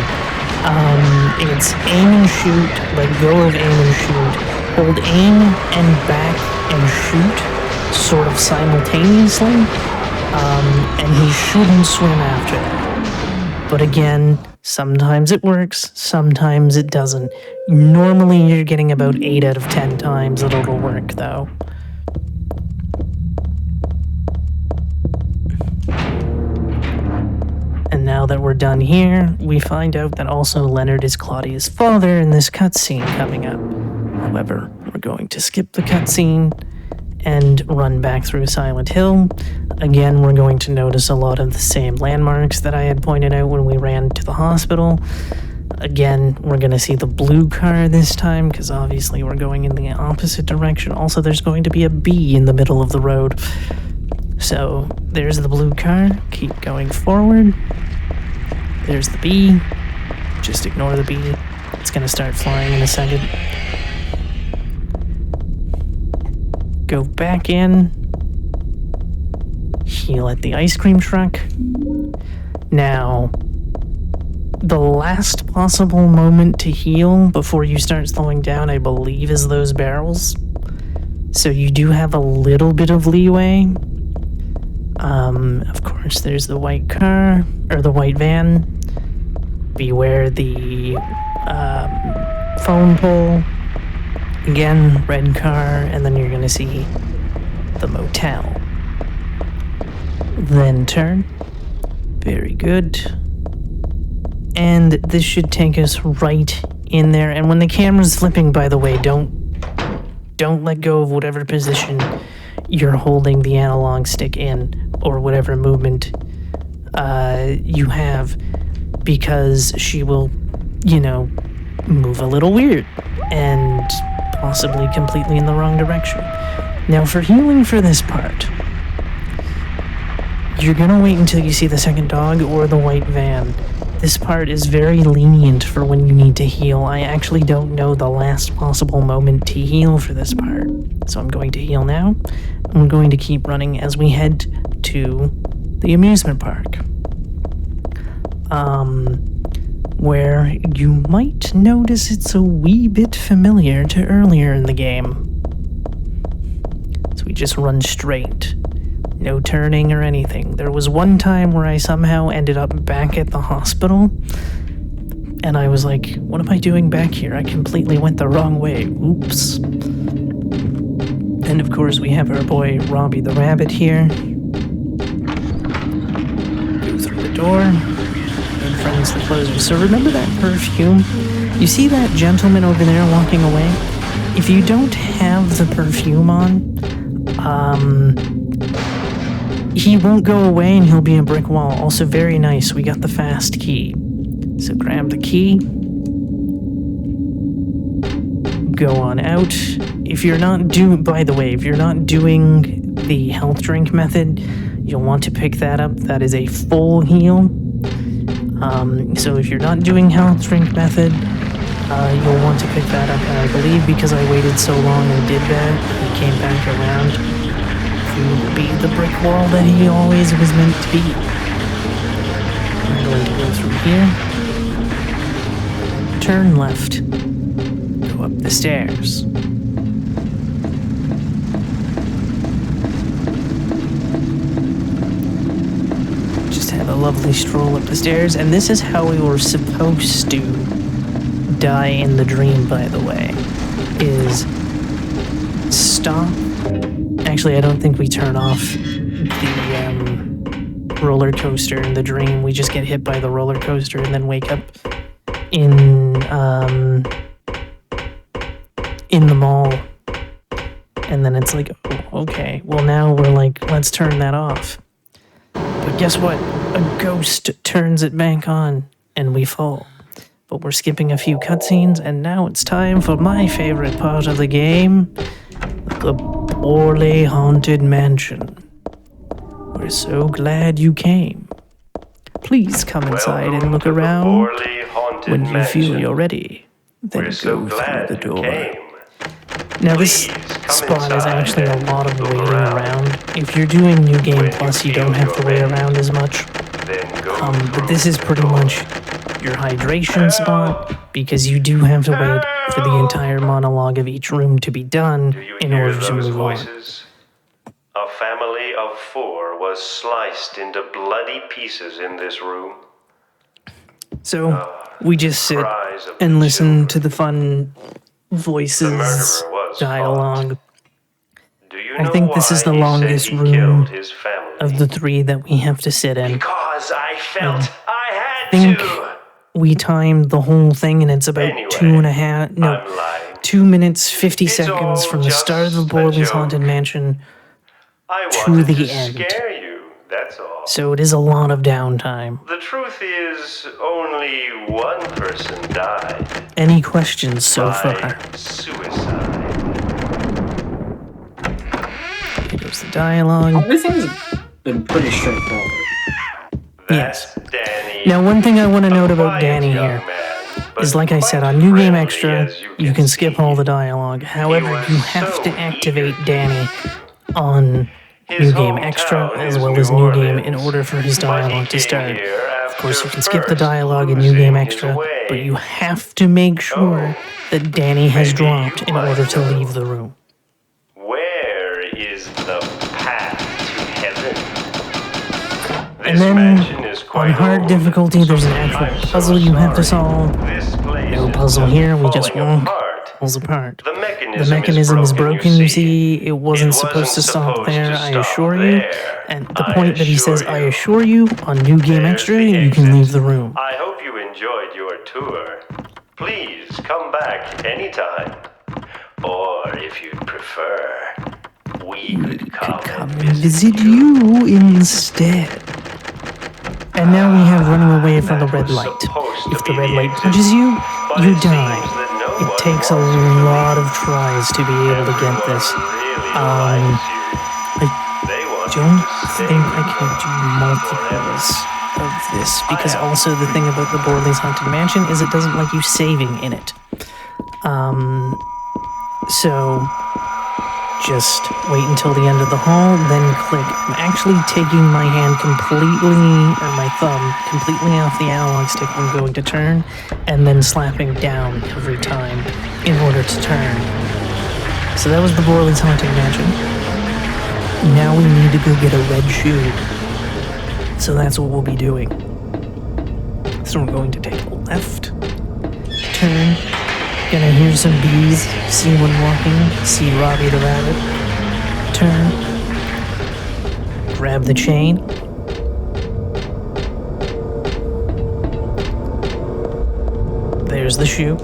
it's aim and shoot, let go of aim and shoot, hold aim and back and shoot sort of simultaneously, and he shouldn't swim after that. But again, sometimes it works, sometimes it doesn't. Normally you're getting about 8 out of 10 times that it'll work, though. And now that we're done here, we find out that also Leonard is Claudia's father in this cutscene coming up. However, we're going to skip the cutscene and run back through Silent Hill. Again, we're going to notice a lot of the same landmarks that I had pointed out when we ran to the hospital. Again, we're going to see the blue car this time, because obviously we're going in the opposite direction. Also, there's going to be a bee in the middle of the road. So, there's the blue car. Keep going forward. There's the bee. Just ignore the bee. It's going to start flying in a second. Go back in. Heal at the ice cream truck. Now, the last possible moment to heal before you start slowing down, I believe, is those barrels. So you do have a little bit of leeway. Of course, there's the white car, or the white van. Beware the phone pole. Again, red car, and then you're gonna see the motel. Then turn. Very good. And this should take us right in there. And when the camera's flipping, by the way, don't let go of whatever position you're holding the analog stick in, or whatever movement you have, because she will, move a little weird and possibly completely in the wrong direction. Now, for healing for this part, you're gonna wait until you see the second dog or the white van. This part is very lenient for when you need to heal. I actually don't know the last possible moment to heal for this part. So I'm going to heal now. I'm going to keep running as we head to the amusement park. Where you might notice it's a wee bit familiar to earlier in the game. So we just run straight. No turning or anything. There was one time where I somehow ended up back at the hospital, and I was like, what am I doing back here? I completely went the wrong way. Oops. And of course we have our boy Robbie the Rabbit here. Go through the door. And friends the closer. So remember that perfume? You see that gentleman over there walking away? If you don't have the perfume on, he won't go away and he'll be a brick wall. Also very nice, we got the fast key. So grab the key. Go on out. If you're not by the way, if you're not doing the health drink method, you'll want to pick that up. That is a full heal. So if you're not doing health drink method, you'll want to pick that up. And I believe because I waited so long and did that, he came back around to be the brick wall that he always was meant to be. I'm going to go through here. Turn left. Go up the stairs. Just have a lovely stroll up the stairs, and this is how we were supposed to die in the dream, by the way, is stop. Actually, I don't think we turn off the roller coaster in the dream. We just get hit by the roller coaster and then wake up in the mall. And then it's like, oh, okay, well now we're like, let's turn that off. But guess what? A ghost turns it back on, and we fall. But we're skipping a few cutscenes, and now it's time for my favorite part of the game, the poorly haunted mansion. We're so glad you came. Please come inside and look around. When you feel you're ready, then go through the door. Now this spot is actually a lot of waiting around. If you're doing New Game Plus, you don't have to wait around as much. But this is pretty much your hydration spot, because you do have to wait for the entire monologue of each room to be done in order to move on. A family of 4 was sliced into bloody pieces in this room. So we just sit and listen to the fun voices, dialogue. I think this is the longest room of the 3 that we have to sit in. Because I felt I had think to. we timed the whole thing, and it's about 2 minutes 50 seconds from the start of the Borley's Haunted Mansion to the end. Scare you, that's all. So it is a lot of downtime. The truth is, only one person died. Any questions so far? Suicide. Here goes the dialogue. Everything's been pretty straightforward. Yes. Danny. Now, one thing I want to note about Danny here is, like I said, on New Game Extra, you can skip all the dialogue. However, you have to activate Danny on New Game Extra as well as New Game in order for his dialogue to start. Of course, you can skip the dialogue in New Game Extra, but you have to make sure that Danny has dropped in order to leave the room. Where is the path to heaven? And then, on hard difficulty, there's an actual puzzle you have to solve. No puzzle here, we just walk. Falls apart. The mechanism is broken, you see. It wasn't supposed to stop there, I assure you. And the point that he says, I assure you, on New Game Extra, you can leave the room. I hope you enjoyed your tour. Please come back anytime. Or if you'd prefer, we could come and visit you instead. And now we have running away from the red light. If the red light touches you, you die. It takes a lot of tries to be able to get this. I don't think I can do multiples of this, because also the thing about the Borley's Haunted Mansion is it doesn't like you saving in it. So just wait until the end of the hall, then click. I'm actually taking my hand completely, or my thumb, completely off the analog stick when going to turn, and then slapping down every time in order to turn. So that was the Borley's Haunted Mansion. Now we need to go get a red shoe. So that's what we'll be doing. So we're going to take a left, turn, gonna hear some bees, see one walking, see Robbie the rabbit, turn, grab the chain, there's the shoe,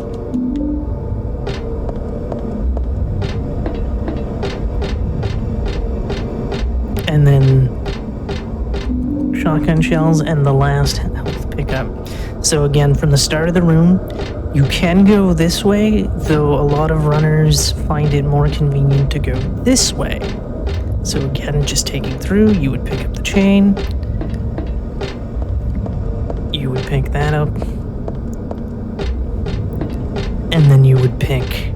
and then shotgun shells and the last health pickup. So again, from the start of the room, you can go this way, though a lot of runners find it more convenient to go this way. So again, just taking through, you would pick up the chain. You would pick that up. And then you would pick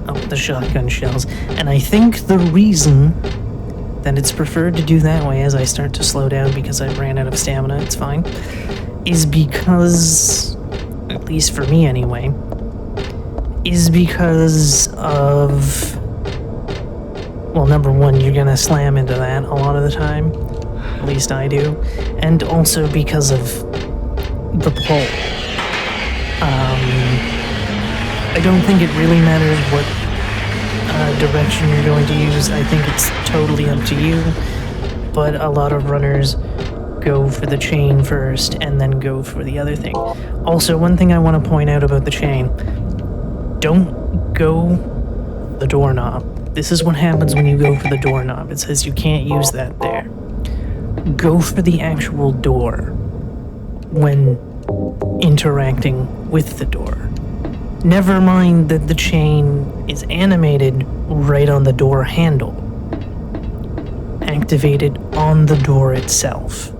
up the shotgun shells. And I think the reason that it's preferred to do that way, as I start to slow down because I ran out of stamina, it's fine, is because, at least for me anyway, is because of, well, number one, you're gonna slam into that a lot of the time, at least I do, and also because of the pull. I don't think it really matters what direction you're going to use. I think it's totally up to you, but a lot of runners go for the chain first and then go for the other thing. Also, one thing I want to point out about the chain, don't go the doorknob. This is what happens when you go for the doorknob. It says you can't use that there. Go for the actual door when interacting with the door. Never mind that the chain is animated right on the door handle. Activated on the door itself.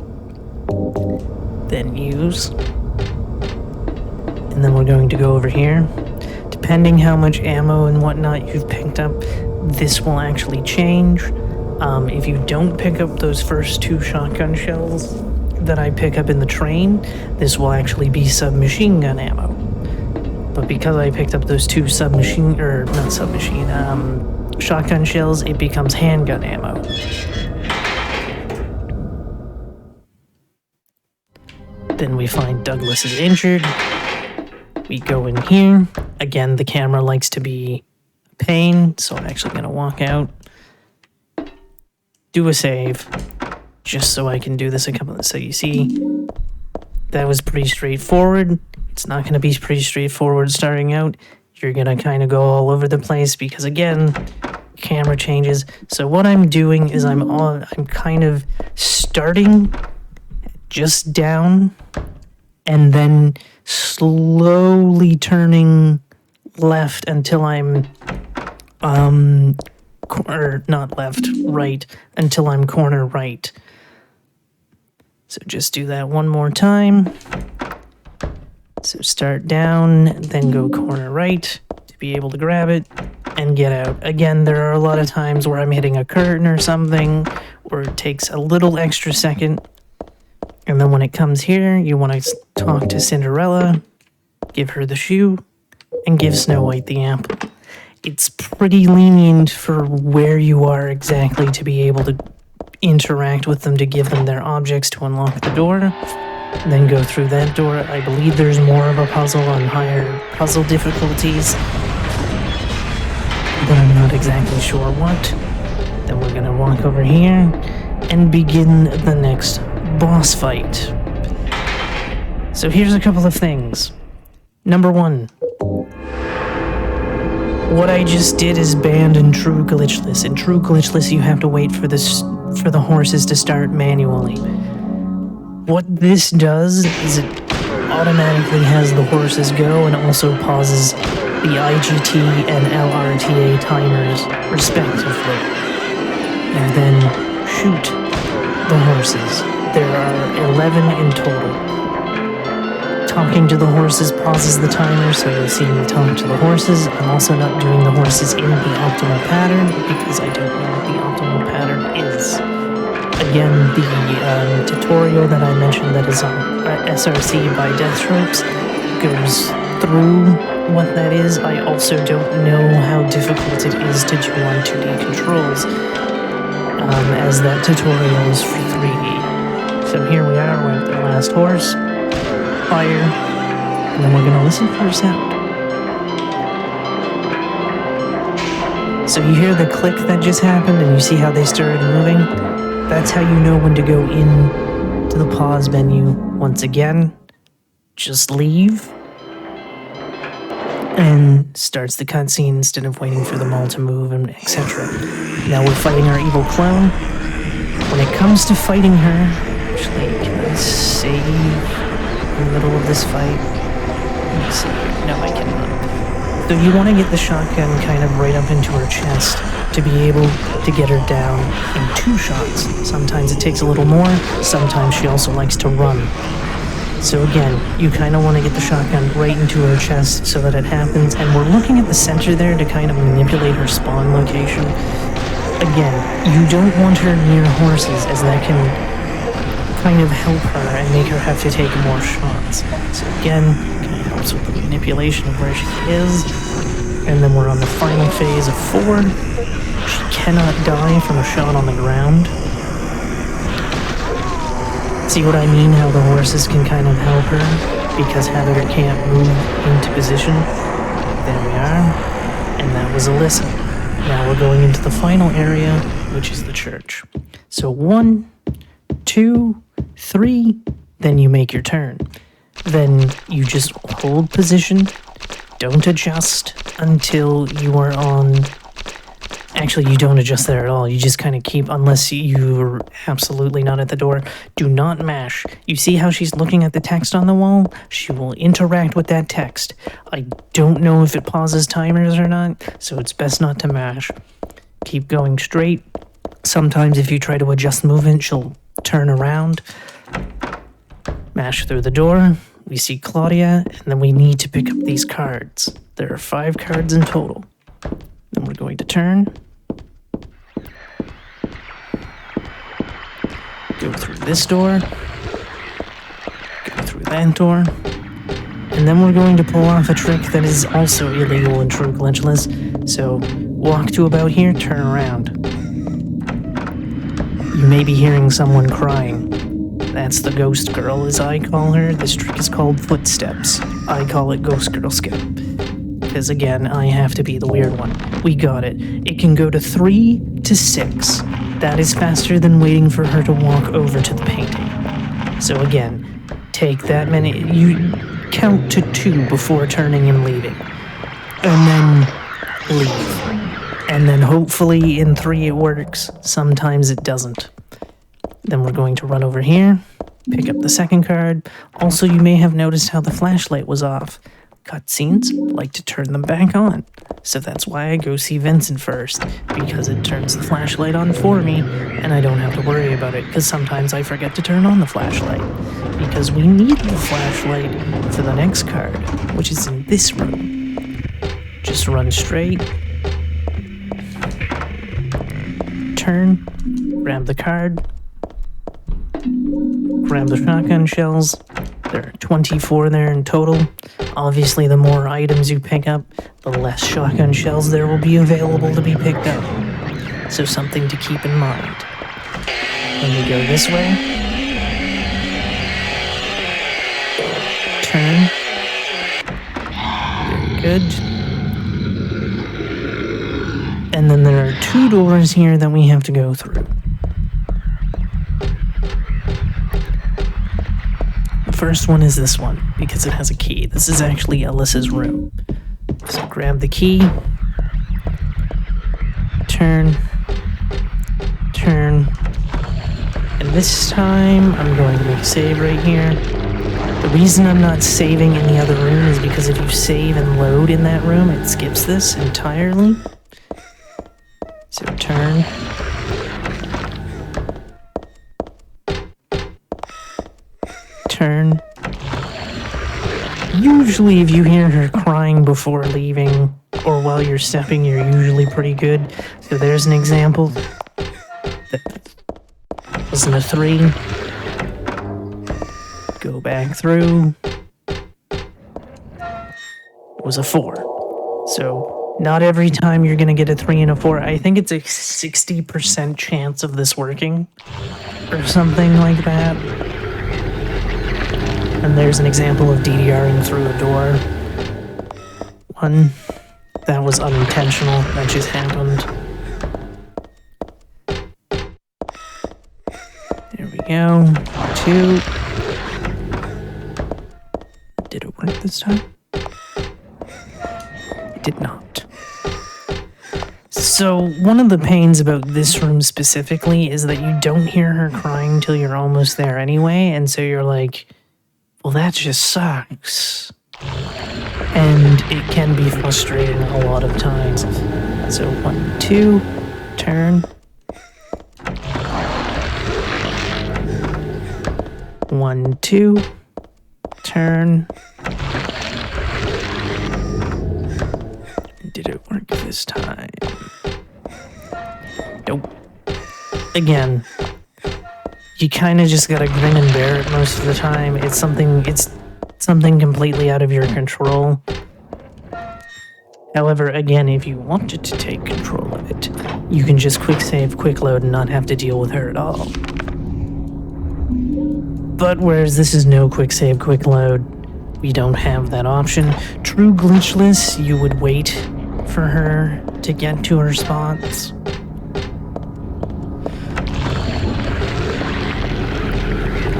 Then use. And then we're going to go over here. Depending how much ammo and whatnot you've picked up, this will actually change. If you don't pick up those first 2 shotgun shells that I pick up in the train, this will actually be submachine gun ammo. But because I picked up those 2 shotgun shells, it becomes handgun ammo. Then we find Douglas is injured. We go in here. Again, the camera likes to be a pain, so I'm actually going to walk out. Do a save, just so I can do this a couple of... So you see, that was pretty straightforward. It's not going to be pretty straightforward starting out. You're going to kind of go all over the place because, again, camera changes. So what I'm doing is I'm kind of starting just down and then slowly turning left until I'm right until I'm corner right. So just do that one more time. So start down, then go corner right to be able to grab it and get out. Again, there are a lot of times where I'm hitting a curtain or something, or it takes a little extra second. And then when it comes here, you want to talk to Cinderella, give her the shoe, and give Snow White the apple. It's pretty lenient for where you are exactly to be able to interact with them to give them their objects to unlock the door. Then go through that door. I believe there's more of a puzzle on higher puzzle difficulties, but I'm not exactly sure what. Then we're gonna walk over here and begin the next boss fight. So here's a couple of things. Number 1. What I just did is banned in True Glitchless. In True Glitchless, you have to wait for the horses to start manually. What this does is it automatically has the horses go and also pauses the IGT and LRTA timers respectively. And then shoot the horses. There are 11 in total. Talking to the horses pauses the timer, so you'll see me talk to the horses. I'm also not doing the horses in the optimal pattern because I don't know what the optimal pattern is. Again, the tutorial that I mentioned that is on SRC by Deathstrokes goes through what that is. I also don't know how difficult it is to do on 2D controls, as that tutorial is for 3D. So here we are, we're at the last horse. Fire, and then we're going to listen for a sound. So you hear the click that just happened, and you see how they started moving? That's how you know when to go in to the pause menu once again. Just leave, and starts the cutscene instead of waiting for them all to move, and etc. Now we're fighting our evil clone. When it comes to fighting her, actually, can I save in the middle of this fight? Let me see. No, I cannot. So you want to get the shotgun kind of right up into her chest to be able to get her down in 2 shots. Sometimes it takes a little more, sometimes she also likes to run. So again, you kind of want to get the shotgun right into her chest so that it happens, and we're looking at the center there to kind of manipulate her spawn location. Again, you don't want her near horses, as that can kind of help her and make her have to take more shots. So again, kind of helps with the manipulation of where she is. And then we're on the final phase of 4. She cannot die from a shot on the ground. See what I mean? How the horses can kind of help her because Heather can't move into position. There we are. And that was Alyssa. Now we're going into the final area, which is the church. So 1, 2, 3, then you make your turn. Then you just hold position, don't adjust until you are on Actually, you don't adjust there at all. You just kind of keep, unless you're absolutely not at the door, do not mash. You see how she's looking at the text on the wall? She will interact with that text. I don't know if it pauses timers or not, so it's best not to mash. Keep going straight. Sometimes if you try to adjust movement, she'll turn around. Mash through the door. We see Claudia, and then we need to pick up these cards. There are 5 cards in total. Then we're going to turn. Go through this door. Go through that door. And then we're going to pull off a trick that is also illegal in True Glitchless. So, walk to about here, turn around. You may be hearing someone crying. That's the ghost girl, as I call her. This trick is called footsteps. I call it ghost girl skip. Because again, I have to be the weird one. We got it. It can go to 3 to 6. That is faster than waiting for her to walk over to the painting. So again, take that many. You count to 2 before turning and leaving. And then leave. And then hopefully in 3 it works. Sometimes it doesn't. Then we're going to run over here, pick up the second card. Also, you may have noticed how the flashlight was off. Cutscenes like to turn them back on. So that's why I go see Vincent first, because it turns the flashlight on for me, and I don't have to worry about it, because sometimes I forget to turn on the flashlight. Because we need the flashlight for the next card, which is in this room. Just run straight. Turn. Grab the card. Grab the shotgun shells. There are 24 there in total. Obviously, the more items you pick up, the less shotgun shells there will be available to be picked up. So something to keep in mind. When we go this way, turn. Very good. And then there are 2 doors here that we have to go through. First one is this one, because it has a key. This is actually Alyssa's room. So grab the key, turn, and this time I'm going to make a save right here. The reason I'm not saving in the other room is because if you save and load in that room, it skips this entirely. So turn. Turn. Usually if you hear her crying before leaving or while you're stepping, you're usually pretty good. So there's an example. That wasn't a 3. Go back through. It was a 4. So not every time you're going to get a 3 and a 4. I think it's a 60% chance of this working or something like that. And there's an example of DDRing through a door. 1. That was unintentional. That just happened. There we go. 2. Did it work this time? It did not. So, one of the pains about this room specifically is that you don't hear her crying till you're almost there anyway, and so you're like, well, that just sucks. And it can be frustrating a lot of times. So 1, 2, turn. 1, 2, turn. Did it work this time? Nope. Again, you kind of just gotta grin and bear it most of the time. It's something completely out of your control. However, again, if you wanted to take control of it, you can just quick save, quick load, and not have to deal with her at all. But whereas this is no quick save, quick load, we don't have that option. True Glitchless, you would wait for her to get to her spots.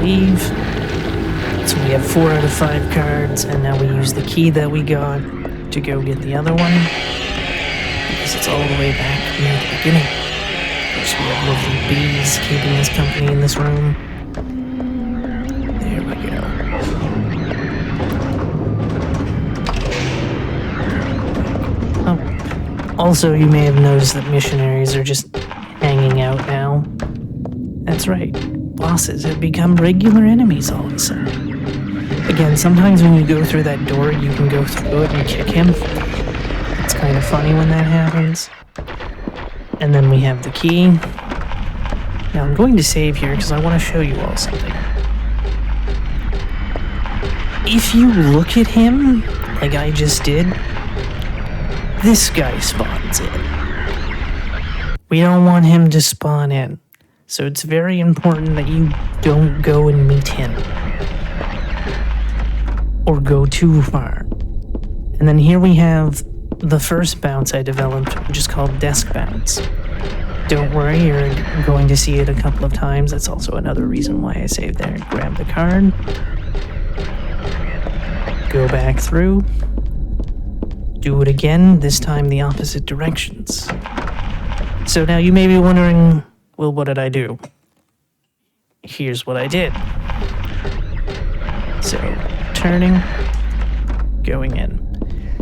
Leave. So we have 4 out of 5 cards, and now we use the key that we got to go get the other one, because it's all the way back near the beginning. Of course, we have lovely bees keeping us company in this room. There we go. Oh. Also, you may have noticed that missionaries are just hanging out now. That's right. Bosses have become regular enemies all of a sudden. Again, sometimes when you go through that door, you can go through it and kick him. It's kind of funny when that happens. And then we have the key. Now I'm going to save here because I want to show you all something. If you look at him, like I just did, this guy spawns in. We don't want him to spawn in. So it's very important that you don't go and meet him. Or go too far. And then here we have the first bounce I developed, which is called Desk Bounce. Don't worry, you're going to see it a couple of times. That's also another reason why I saved there. Grab the card. Go back through. Do it again, this time the opposite directions. So now you may be wondering, well, what did I do? Here's what I did. So, turning, going in.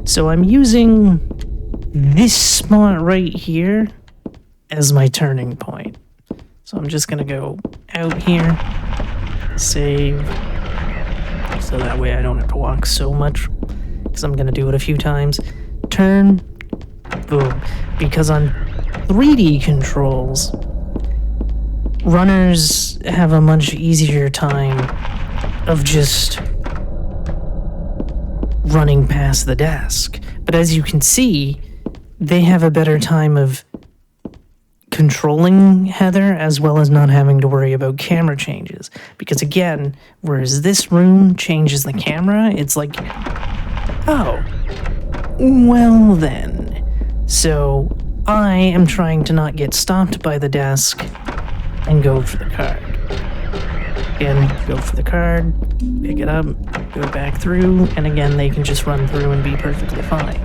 So I'm using this spot right here as my turning point. So I'm just gonna go out here, save, so that way I don't have to walk so much, because I'm gonna do it a few times. Turn, boom. Because on 3D controls, runners have a much easier time of just running past the desk. But as you can see, they have a better time of controlling Heather as well as not having to worry about camera changes. Because again, whereas this room changes the camera, it's like, oh, well then. So I am trying to not get stopped by the desk and go for the card. Again, go for the card, pick it up, go back through, and again, they can just run through and be perfectly fine.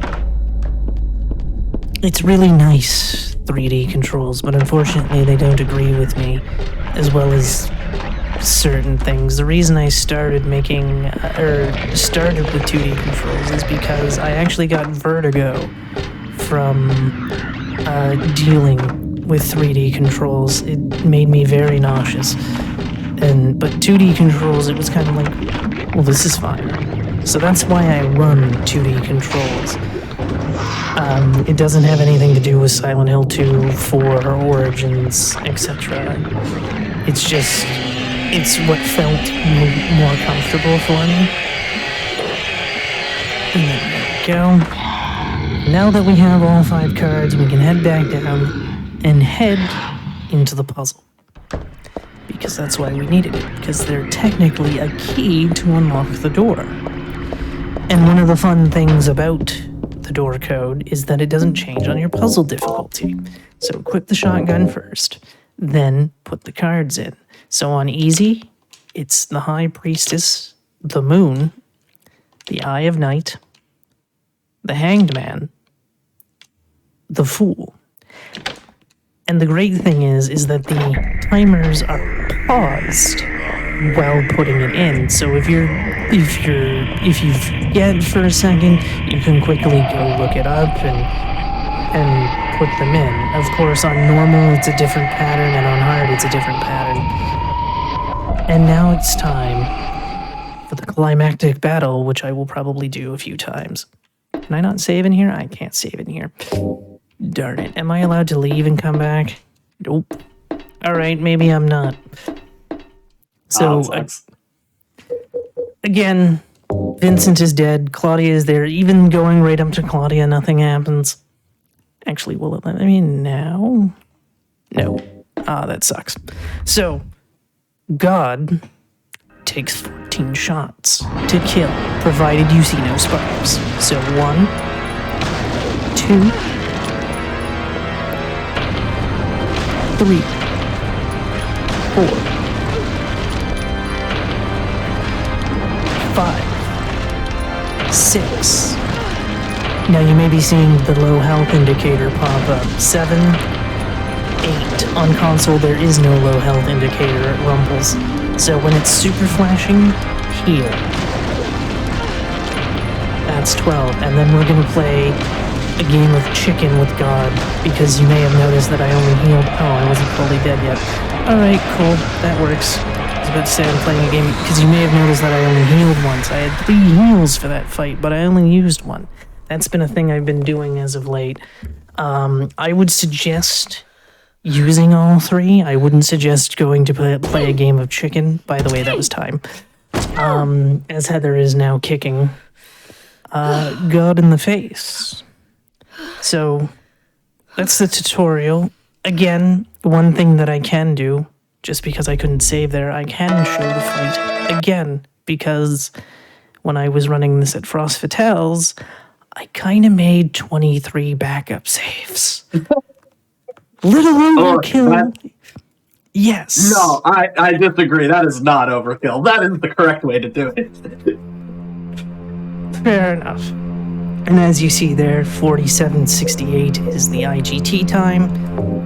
It's really nice 3D controls, but unfortunately they don't agree with me, as well as certain things. The reason I started started with 2D controls is because I actually got vertigo from dealing with 3D controls. It made me very nauseous. But 2D controls, it was kind of like, well, this is fine. So that's why I run 2D controls. It doesn't have anything to do with Silent Hill 2, 4, Origins, etc. It's just, it's what felt more comfortable for me. And then there we go. Now that we have all 5 cards, we can head back down and head into the puzzle. Because that's why we needed it, because they're technically a key to unlock the door. And one of the fun things about the door code is that it doesn't change on your puzzle difficulty. So equip the shotgun first, then put the cards in. So on easy, it's the High Priestess, the Moon, the Eye of Night, the Hanged Man, the Fool. And the great thing is that the timers are paused while putting it in. So if you forget for a second, you can quickly go look it up and put them in. Of course, on normal it's a different pattern, and on hard it's a different pattern. And now it's time for the climactic battle, which I will probably do a few times. Can I not save in here? I can't save in here. Darn it. Am I allowed to leave and come back? Nope. Alright, maybe I'm not. So, again, Vincent is dead. Claudia is there. Even going right up to Claudia, nothing happens. Actually, will it let me now? No. Ah, that sucks. So, God takes 14 shots to kill, provided you see no sparks. So 1, 2, 3, 4, 5, 6, Now you may be seeing the low health indicator pop up. 7, 8. On console, there is no low health indicator at Rumbles. So when it's super flashing, heal. That's 12. And then we're going to play a game of chicken with God, because you may have noticed that I only healed. Oh, I wasn't fully dead yet. Alright, cool. That works. I was about to say I'm playing a game, because you may have noticed that I only healed once. I had 3 heals for that fight, but I only used 1. That's been a thing I've been doing as of late. I would suggest using all 3. I wouldn't suggest going to play a game of chicken. By the way, that was time. As Heather is now kicking God in the face. So, that's the tutorial. Again, one thing that I can do, just because I couldn't save there, I can show the fight again, because when I was running this at Frost Fatales, I kind of made 23 backup saves. Little overkill. Yes. No, I disagree. That is not overkill. That is the correct way to do it. Fair enough. And as you see there, 47:68 is the IGT time.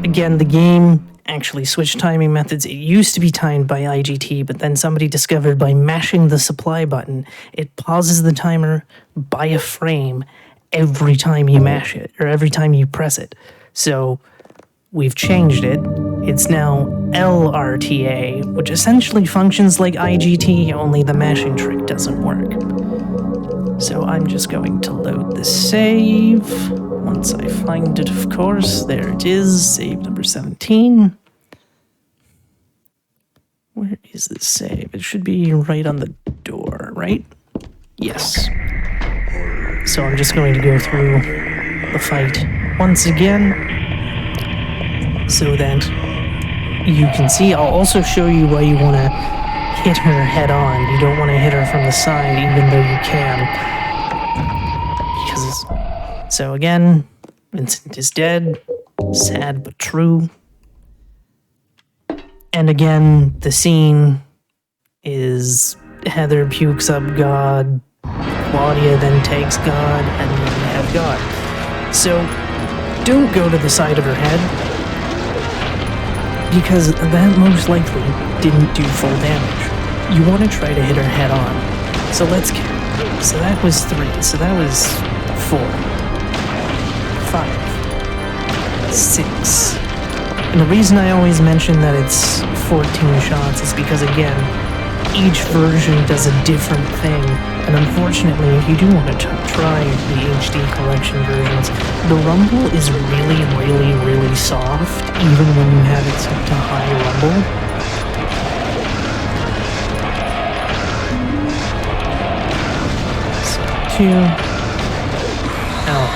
Again, the game actually switched timing methods. It used to be timed by IGT, but then somebody discovered by mashing the supply button, it pauses the timer by a frame every time you mash it, or every time you press it. So we've changed it. It's now LRTA, which essentially functions like IGT, only the mashing trick doesn't work. So I'm just going to load the save. Once I find it, of course. There it is, save number 17. Where is the save? It should be right on the door, right? Yes. So I'm just going to go through the fight once again, so that you can see. I'll also show you why you want to hit her head on. You don't want to hit her from the side, even though you can. So again, Vincent is dead. Sad but true. And again, the scene is Heather pukes up God, Claudia then takes God, and then we have God. So don't go to the side of her head, because that most likely didn't do full damage. You want to try to hit her head on. So let's get. So that was 3. So that was 4. 5. 6. And the reason I always mention that it's 14 shots is because, again, each version does a different thing. And unfortunately, if you do want to try the HD collection versions, the rumble is really, really, really soft, even when you have it set to high rumble. Oh,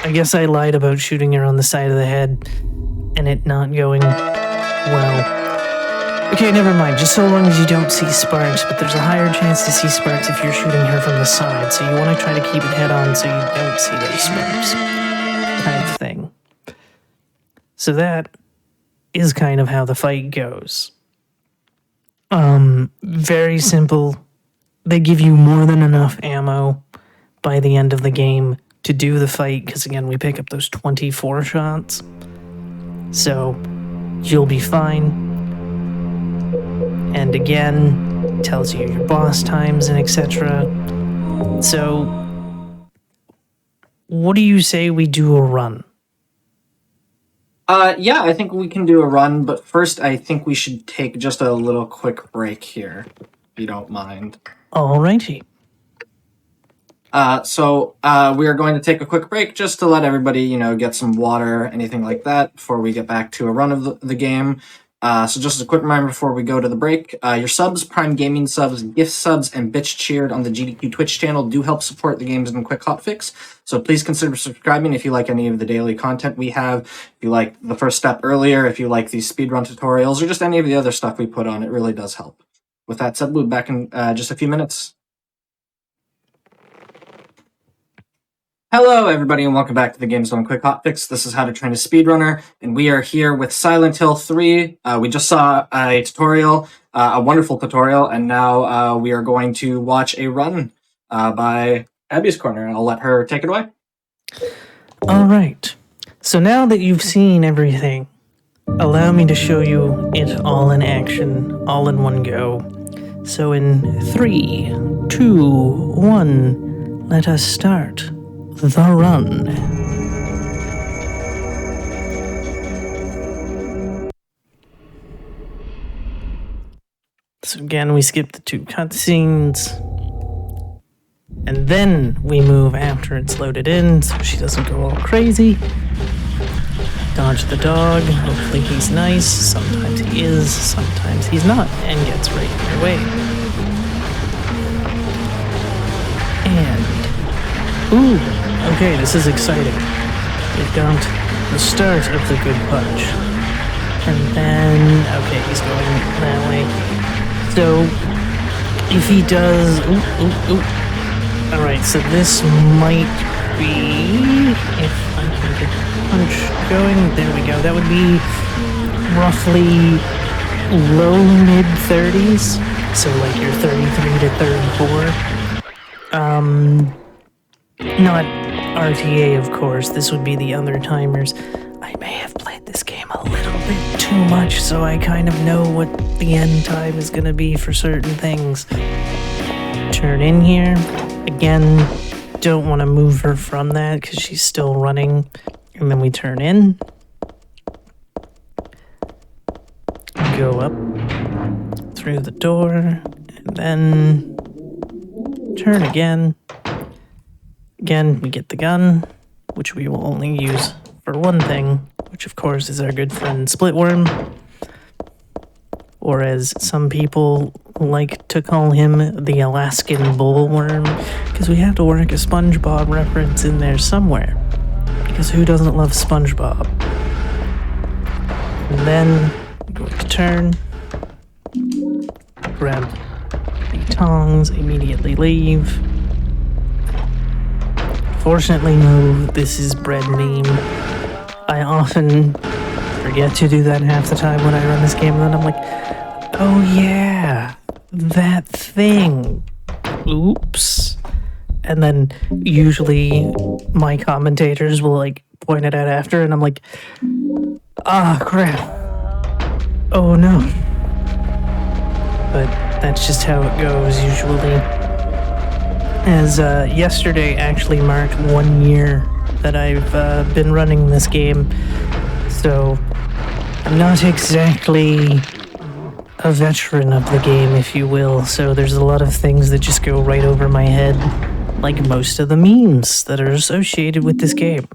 I guess I lied about shooting her on the side of the head and it not going well. Okay, never mind, just so long as you don't see sparks, but there's a higher chance to see sparks if you're shooting her from the side, so you want to try to keep it head on so you don't see those sparks. Kind of thing. So that is kind of how the fight goes. Very simple. They give you more than enough ammo by the end of the game to do the fight, because again, we pick up those 24 shots. So, you'll be fine. And again, tells you your boss times and etc. So, what do you say we do a run? Yeah, I think we can do a run, but first I think we should take just a little quick break here, if you don't mind. Alrighty. So we are going to take a quick break just to let everybody, get some water, anything like that, before we get back to a run of the game. So just a quick reminder before we go to the break, your subs, Prime Gaming subs, gift subs, and Bitch Cheered on the GDQ Twitch channel do help support the games in Quick Hotfix. So please consider subscribing if you like any of the daily content we have, if you like the first step earlier, if you like these speedrun tutorials, or just any of the other stuff we put on. It really does help. With that said, we'll be back in just a few minutes. Hello, everybody, and welcome back to the Games on Quick Hotfix. This is How to Train a Speedrunner, and we are here with Silent Hill 3. We just saw a tutorial, a wonderful tutorial, and now we are going to watch a run by Abby's Corner. I'll let her take it away. All right. So now that you've seen everything, allow me to show you it all in action, all in one go. So in 3, 2, 1, let us start the run. So again, we skip the 2 cutscenes. And then we move after it's loaded in, so she doesn't go all crazy. Dodge the dog. Hopefully he's nice. Sometimes he is, sometimes he's not, and gets right in your way. And... ooh, okay, this is exciting. We've got the start of the good punch. And then... okay, he's going that way. So, if he does... ooh. Alright, so this might be... if I can get the punch going, there we go. That would be roughly low-mid 30s. So like your 33 to 34. Not RTA, of course. This would be the other timers. I may have played this game a little bit too much, so I kind of know what the end time is going to be for certain things. Turn in here. Again, don't want to move her from that because she's still running. And then we turn in. Go up through the door. And then turn again. Again, we get the gun, which we will only use for one thing, which of course is our good friend Splitworm. Or as some people like to call him, the Alaskan bullworm, because we have to work a SpongeBob reference in there somewhere. Because who doesn't love SpongeBob? And then, go to turn, grab the tongs, immediately leave. Fortunately, no, this is bread name. I often forget to do that half the time when I run this game, and then I'm like, oh yeah, that thing. Oops. And then usually my commentators will like point it out after, and I'm like, ah, crap. Oh no. But that's just how it goes usually. As yesterday actually marked 1 year that I've been running this game, so I'm not exactly a veteran of the game, if you will, so there's a lot of things that just go right over my head, like most of the memes that are associated with this game.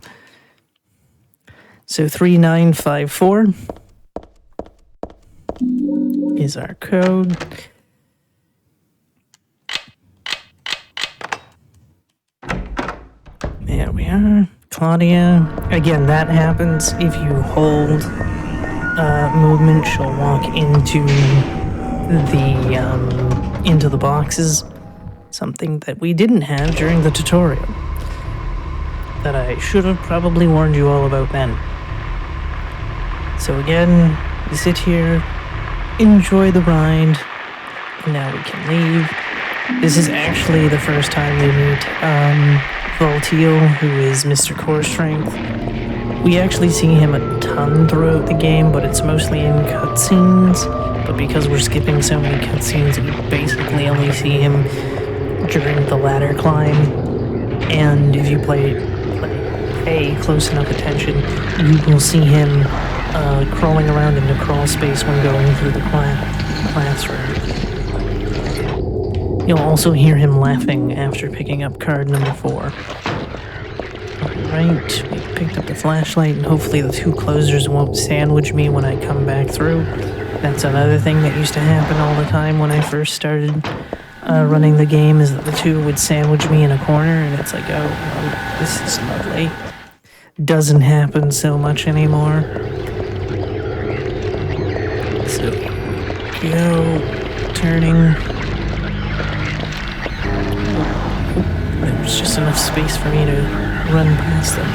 So 3954 is our code. There we are. Claudia. Again, that happens if you hold movement. She'll walk into the boxes. Something that we didn't have during the tutorial. That I should have probably warned you all about then. So again, we sit here, enjoy the ride, and now we can leave. This is actually the first time we meet Volteal, who is Mr. Core Strength. We actually see him a ton throughout the game, but it's mostly in cutscenes. But because we're skipping so many cutscenes, we basically only see him during the ladder climb. And if you pay close enough attention, you will see him crawling around into crawl space when going through the classroom. You'll also hear him laughing after picking up card number 4. Alright, we picked up the flashlight, and hopefully the 2 closers won't sandwich me when I come back through. That's another thing that used to happen all the time when I first started running the game, is that the 2 would sandwich me in a corner, and it's like, oh, well, this is lovely. Doesn't happen so much anymore. So, go, turning. There's just enough space for me to run past them.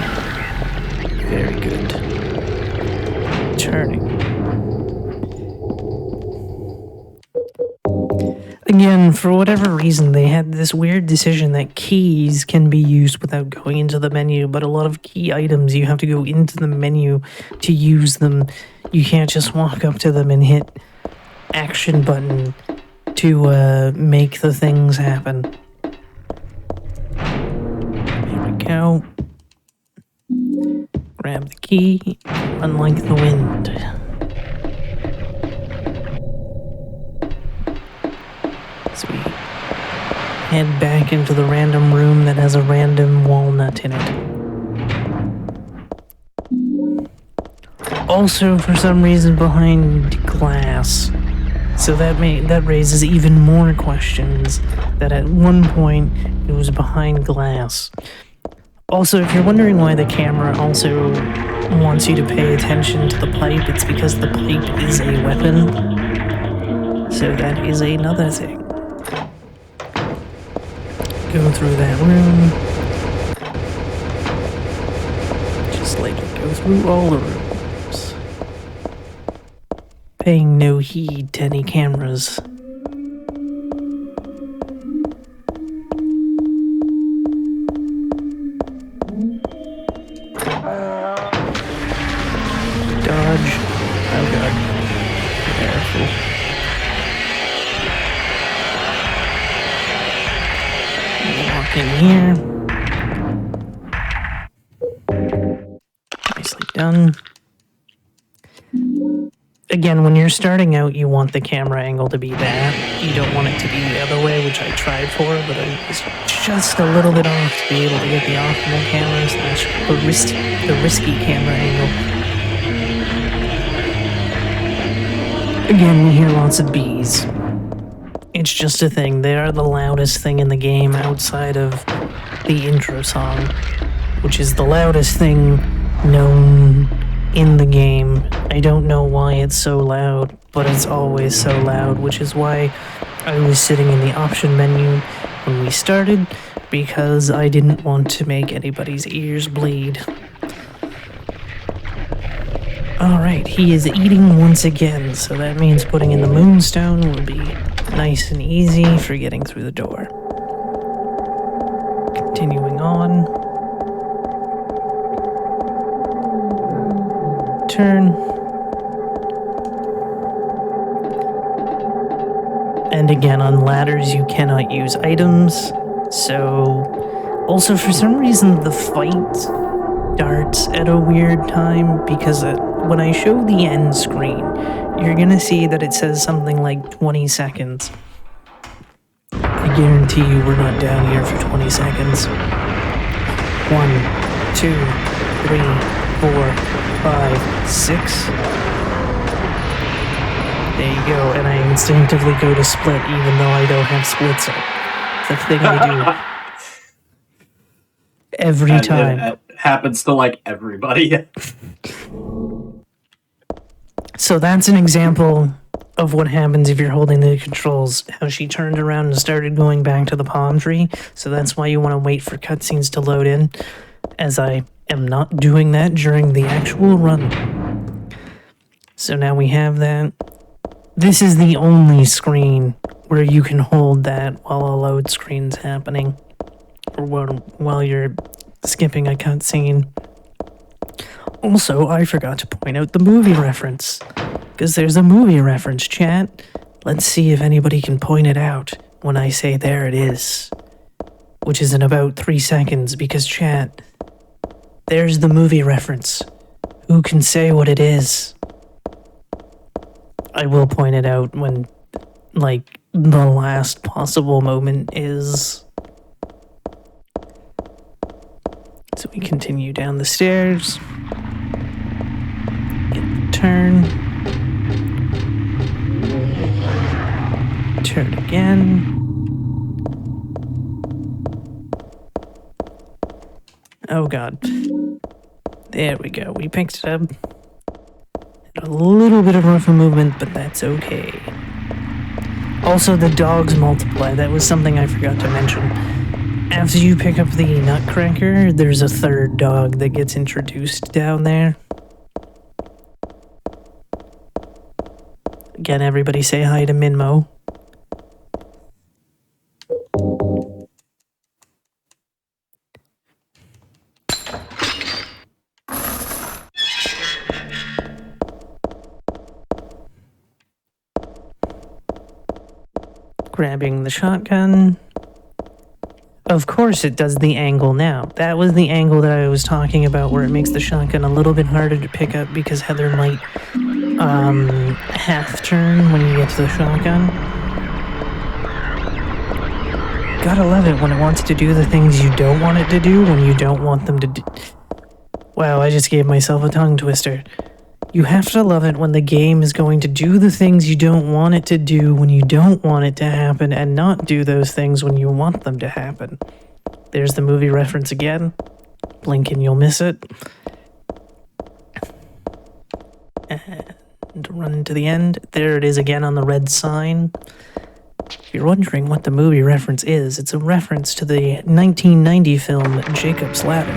Very good. Turning. Again, for whatever reason, they had this weird decision that keys can be used without going into the menu, but a lot of key items, you have to go into the menu to use them. You can't just walk up to them and hit action button to make the things happen. There we go. Grab the key, run like the wind. So we head back into the random room that has a random walnut in it. Also, for some reason, behind glass. So that raises even more questions, that at one point it was behind glass. Also, if you're wondering why the camera also wants you to pay attention to the pipe, it's because the pipe is a weapon. So that is another thing. Go through that room. Just like it go through all the rooms. Paying no heed to any cameras. Dodge. Oh god. Careful. Walk in here. Nicely done. Again, when you're starting out, you want the camera angle to be that. You don't want it to be the other way, which I tried for, but I was just a little bit off to be able to get the optimal camera slash the risky camera angle. Again, we hear lots of bees. It's just a thing. They are the loudest thing in the game outside of the intro song, which is the loudest thing known in the game. I don't know why it's so loud, but it's always so loud, which is why I was sitting in the option menu when we started, because I didn't want to make anybody's ears bleed. Alright, he is eating once again, so that means putting in the moonstone will be nice and easy for getting through the door. Continuing on. Turn. And again, on ladders you cannot use items, so... Also, for some reason, the fight starts at a weird time, because when I show the end screen, you're gonna see that it says something like 20 seconds. I guarantee you we're not down here for 20 seconds. 1, 2, 3, 4, 5, 6. There you go, and I instinctively go to split even though I don't have splits up. The thing I do every time. It happens to like everybody. So that's an example of what happens if you're holding the controls, how she turned around and started going back to the palm tree. So that's why you want to wait for cutscenes to load in, as I am not doing that during the actual run. So now we have that. This is the only screen where you can hold that while a load screen's happening, or while you're skipping a cutscene. Also, I forgot to point out the movie reference, because there's a movie reference, chat. Let's see if anybody can point it out when I say there it is, which is in about 3 seconds, because chat, there's the movie reference. Who can say what it is? I will point it out when, like, the last possible moment is. So we continue down the stairs. Turn. Turn again. Oh god. There we go. We picked it up. A little bit of rougher movement, but that's okay. Also, the dogs multiply. That was something I forgot to mention. After you pick up the Nutcracker, there's a third dog that gets introduced down there. Again, everybody say hi to Minmo. grabbing the shotgun. Of course it does the angle now. That was the angle that I was talking about, where it makes the shotgun a little bit harder to pick up because Heather might half turn when you get to the shotgun. Gotta love it when it wants to do the things you don't want it to do when you don't want them to do. Wow, I just gave myself a tongue twister. You have to love it when the game is going to do the things you don't want it to do when you don't want it to happen, and not do those things when you want them to happen. There's the movie reference again. Blink and you'll miss it. And run to the end. There it is again on the red sign. If you're wondering what the movie reference is, it's a reference to the 1990 film Jacob's Ladder,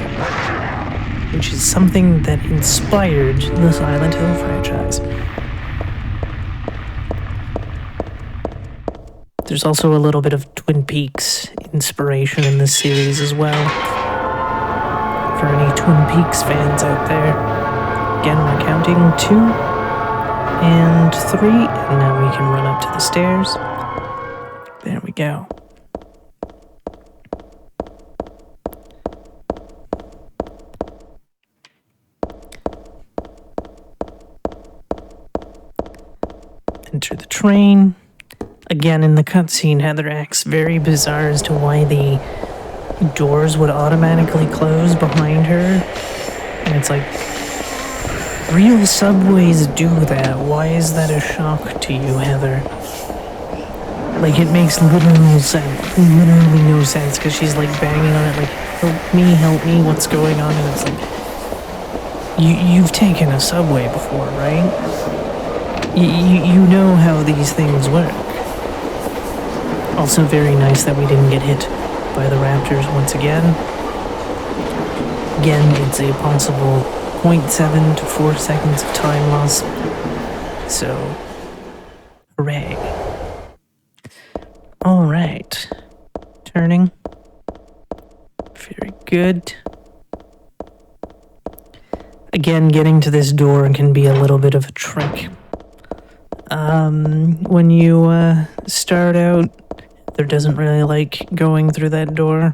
which is something that inspired the Silent Hill franchise. There's also a little bit of Twin Peaks inspiration in this series as well. For any Twin Peaks fans out there. Again, we're counting 2 and 3, and now we can run up to the stairs. There we go. Enter the train. Again, in the cutscene, Heather acts very bizarre as to why the doors would automatically close behind her. And it's like, real subways do that. Why is that a shock to you, Heather? Like, it makes literally no sense, because she's like banging on it, like, help me, what's going on? And it's like, you've taken a subway before, right? You know how these things work. Also very nice that we didn't get hit by the raptors once again. Again, it's a possible 0.7 to 4 seconds of time loss. So, hooray. Alright. Turning. Very good. Again, getting to this door can be a little bit of a trick. When you start out, there doesn't really like going through that door.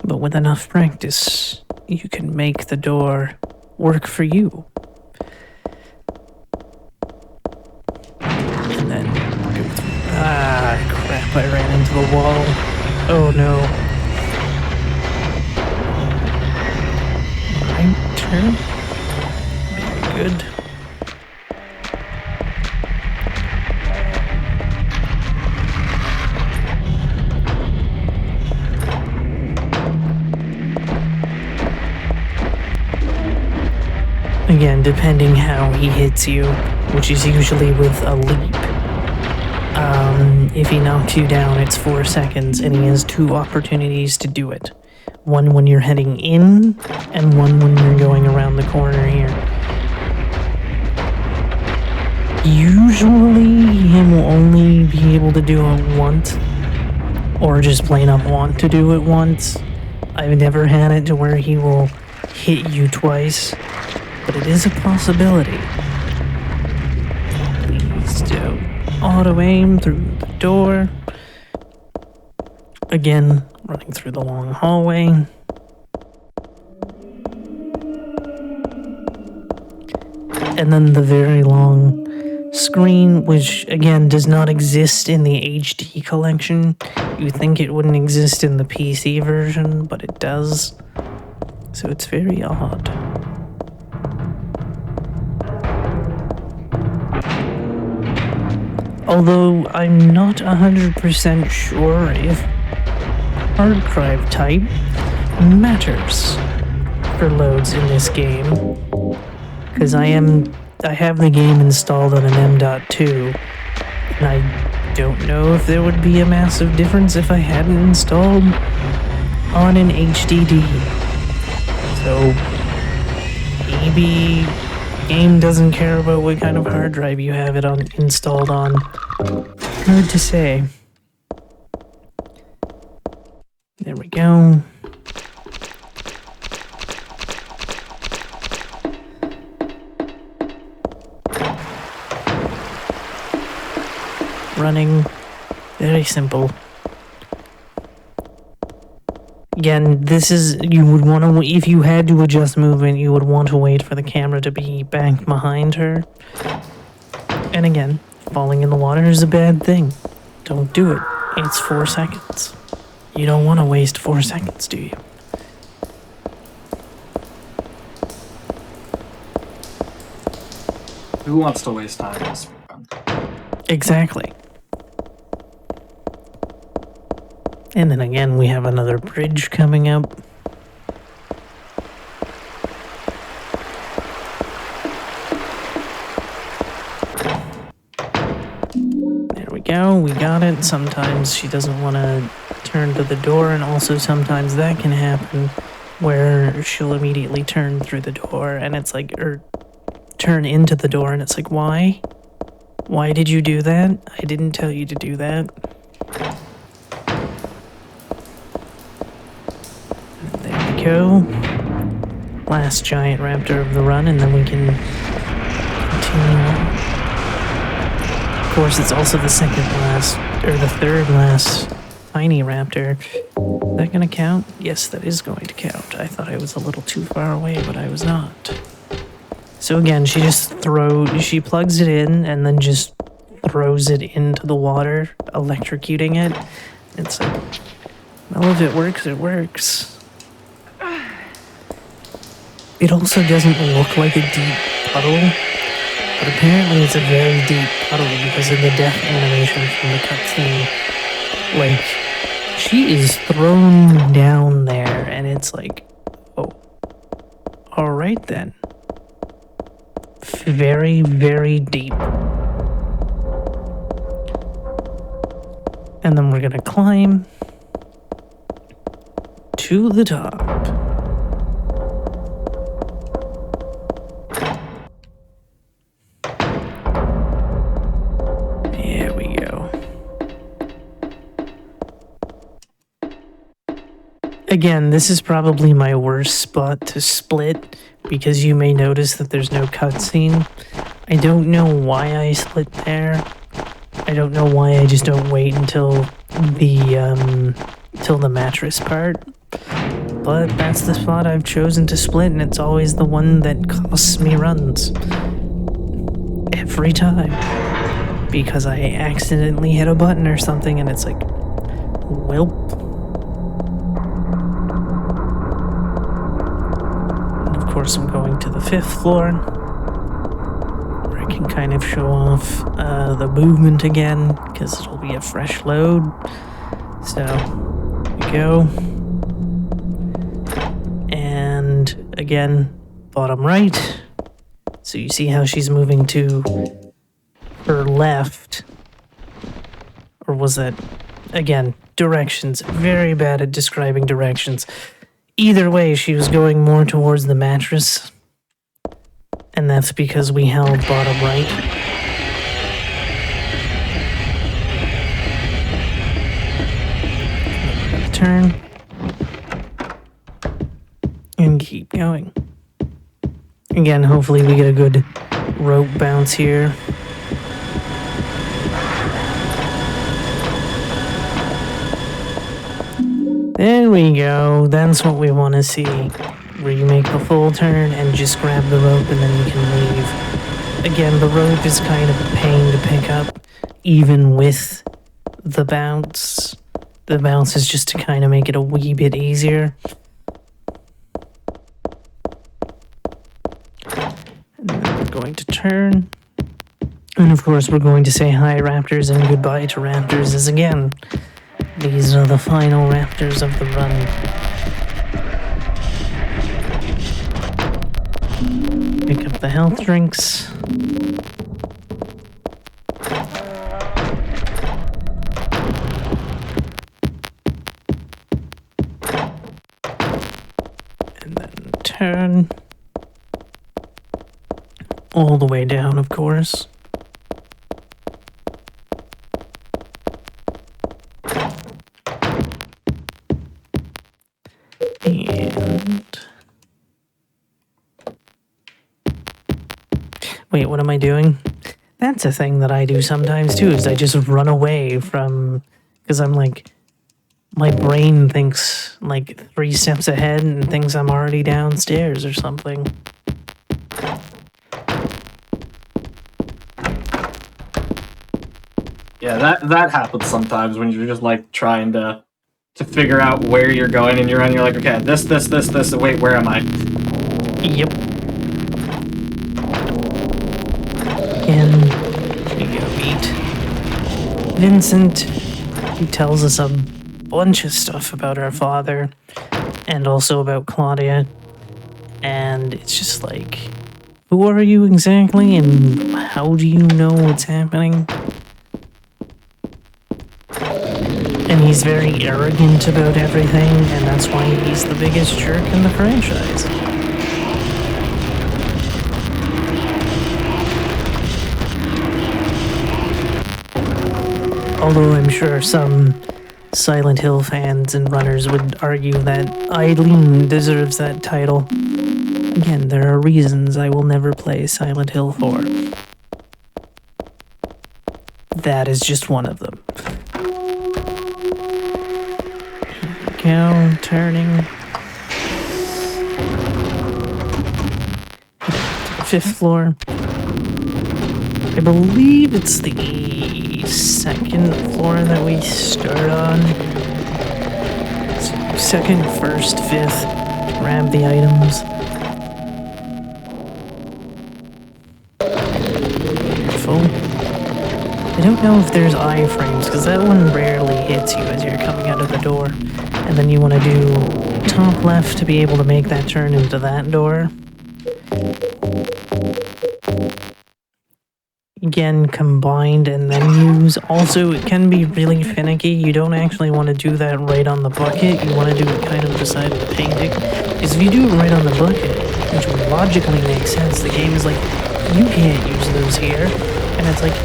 But with enough practice, you can make the door work for you. And then go through. Ah, crap, I ran into the wall. Oh no. Right turn. Very good. Again, depending how he hits you, which is usually with a leap. If he knocks you down, it's 4 seconds, and he has 2 opportunities to do it. One when you're heading in, and one when you're going around the corner here. Usually, he will only be able to do it once, or just plain up want to do it once. I've never had it to where he will hit you twice. But it is a possibility. Please don't auto-aim through the door. Again, running through the long hallway. And then the very long screen, which again does not exist in the HD collection. You think it wouldn't exist in the PC version, but it does. So it's very odd. Although I'm not 100% sure if hard drive type matters for loads in this game, because I have the game installed on an M.2, and I don't know if there would be a massive difference if I hadn't installed on an HDD. So maybe game doesn't care about what kind of hard drive you have it on installed on. Hard to say. There we go. running. Very simple. Again, this is, you would want to, if you had to adjust movement, you would want to wait for the camera to be back behind her. And again, falling in the water is a bad thing. Don't do it. It's 4 seconds. You don't want to waste 4 seconds, do you? Who wants to waste time in this fun? Exactly. And then again, we have another bridge coming up. There we go, we got it. Sometimes she doesn't want to turn to the door, and also sometimes that can happen where she'll immediately turn through the door, and it's like, or turn into the door, and it's like, why? Why did you do that? I didn't tell you to do that. There we go. Last giant raptor of the run, and then we can continue on. Of course, it's also the second last, or the third last tiny raptor. Is that gonna count? Yes, that is going to count. I thought I was a little too far away, but I was not. So again, she plugs it in and then just throws it into the water, electrocuting it. It's like, well, if it works, it works. It also doesn't look like a deep puddle, but apparently it's a very deep puddle because of the death animation from the cutscene. Like, she is thrown down there, and it's like, oh, alright then. Very, very deep. And then we're gonna climb to the top. There we go. Again, this is probably my worst spot to split, because you may notice that there's no cutscene. I don't know why I split there. I don't know why I just don't wait until the mattress part. But that's the spot I've chosen to split, and it's always the one that costs me runs. Every time. Because I accidentally hit a button or something, and it's like, welp. Of course, I'm going to the 5th floor, where I can kind of show off the movement again, because it'll be a fresh load. So, here we go. And again, bottom right. So you see how she's moving to her left. Or was that, again, directions. Very bad at describing directions. Either way, she was going more towards the mattress. And that's because we held bottom right. Turn. And keep going. Again, hopefully we get a good rope bounce here. There we go. That's what we want to see. Where you make the full turn and just grab the rope and then you can leave. Again, the rope is kind of a pain to pick up, even with the bounce. The bounce is just to kind of make it a wee bit easier. And then we're going to turn. And of course, we're going to say hi, Raptors, and goodbye to Raptors as again. These are the final Raptors of the run. Pick up the health drinks. And then turn. All the way down, of course. And wait, what am I doing? That's a thing that I do sometimes too, is I just run away from, because I'm like, my brain thinks like 3 steps ahead and thinks I'm already downstairs or something. Yeah, that happens sometimes when you're just like trying to figure out where you're going and you're like, okay, this, wait, where am I? Yep. And we go meet Vincent. He tells us a bunch of stuff about our father and also about Claudia. And it's just like, who are you exactly and how do you know what's happening? And he's very arrogant about everything, and that's why he's the biggest jerk in the franchise. Although I'm sure some Silent Hill fans and runners would argue that Eileen deserves that title. Again, there are reasons I will never play Silent Hill 4. That is just one of them. Go, turning. 5th floor. I believe it's the 2nd floor that we start on. 2nd, 1st, 5th. Grab the items. Careful. I don't know if there's iframes, because that one rarely hits you as you're coming out of the door. And then you want to do top left to be able to make that turn into that door. Again, combined and then use. Also, it can be really finicky. You don't actually want to do that right on the bucket. You want to do it kind of beside the painting. Because if you do it right on the bucket, which would logically make sense, the game is like, you can't use those here. And it's like,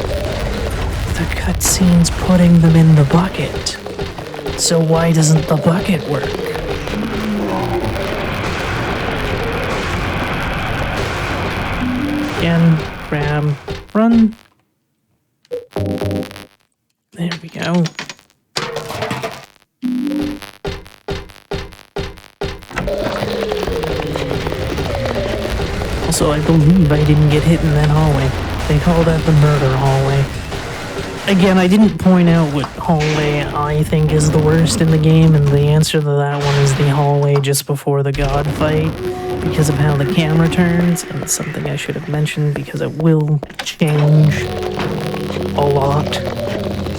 the cutscene's putting them in the bucket. So why doesn't the bucket work? Again, grab, run. There we go. Also, I believe I didn't get hit in that hallway. They call that the murder hallway. Again, I didn't point out what hallway I think is the worst in the game, and the answer to that one is the hallway just before the god fight, because of how the camera turns, and it's something I should have mentioned because it will change a lot.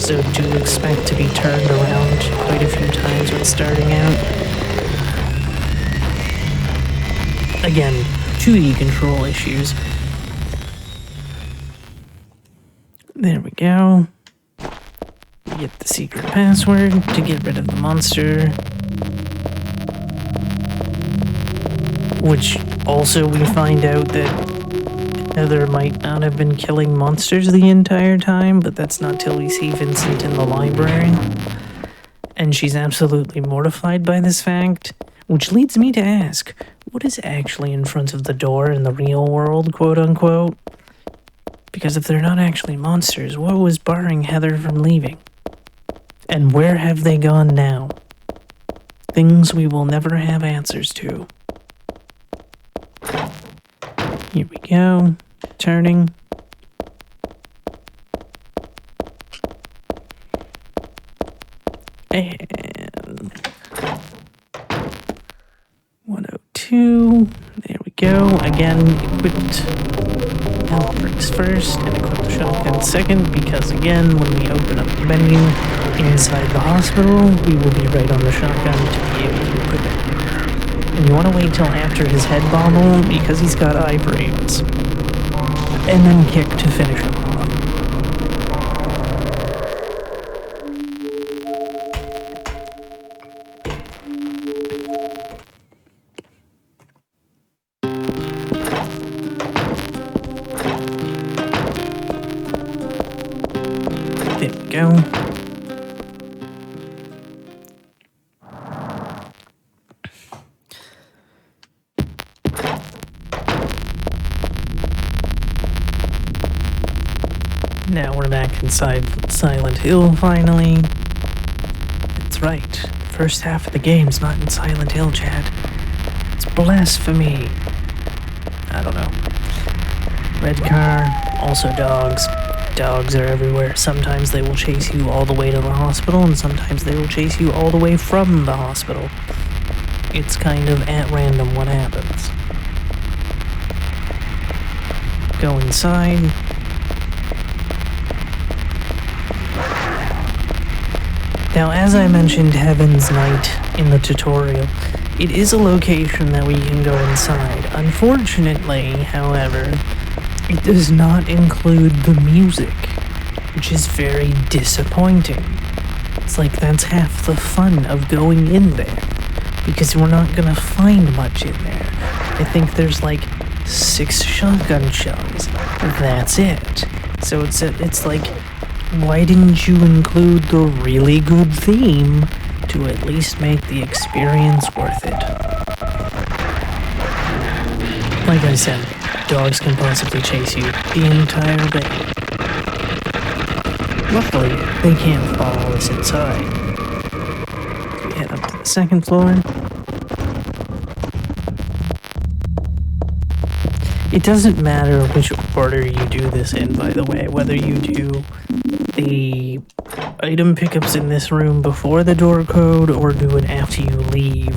So do expect to be turned around quite a few times when starting out. Again, 2D control issues. There we go. Get the secret password to get rid of the monster. Which also we find out that Heather might not have been killing monsters the entire time, but that's not till we see Vincent in the library. And she's absolutely mortified by this fact, which leads me to ask, what is actually in front of the door in the real world, quote unquote? Because if they're not actually monsters, what was barring Heather from leaving? And where have they gone now? Things we will never have answers to. Here we go. Turning. And 102. There we go. Again, equipped Hotfix first and equip the shotgun second, because again, when we open up the menu inside the hospital, we will be right on the shotgun to be able to equip it. And you want to wait till after his head bobble, because he's got iframes. And then kick to finish him off. There we go. inside Silent Hill, finally. That's right. The first half of the game's not in Silent Hill, Chad. It's blasphemy. I don't know. Red car, also dogs. Dogs are everywhere. Sometimes they will chase you all the way to the hospital, and sometimes they will chase you all the way from the hospital. It's kind of at random what happens. Go inside. Now, as I mentioned Heaven's Night in the tutorial, it is a location that we can go inside. Unfortunately, however, it does not include the music, which is very disappointing. It's like that's half the fun of going in there, because we're not gonna find much in there. I think there's like 6 shotgun shells. That's it. So it's like, why didn't you include the really good theme to at least make the experience worth it? Like I said, dogs can possibly chase you the entire day. Luckily, they can't follow us inside. We head up to the second floor. It doesn't matter which order you do this in, by the way, whether you do the item pickups in this room before the door code or do it after you leave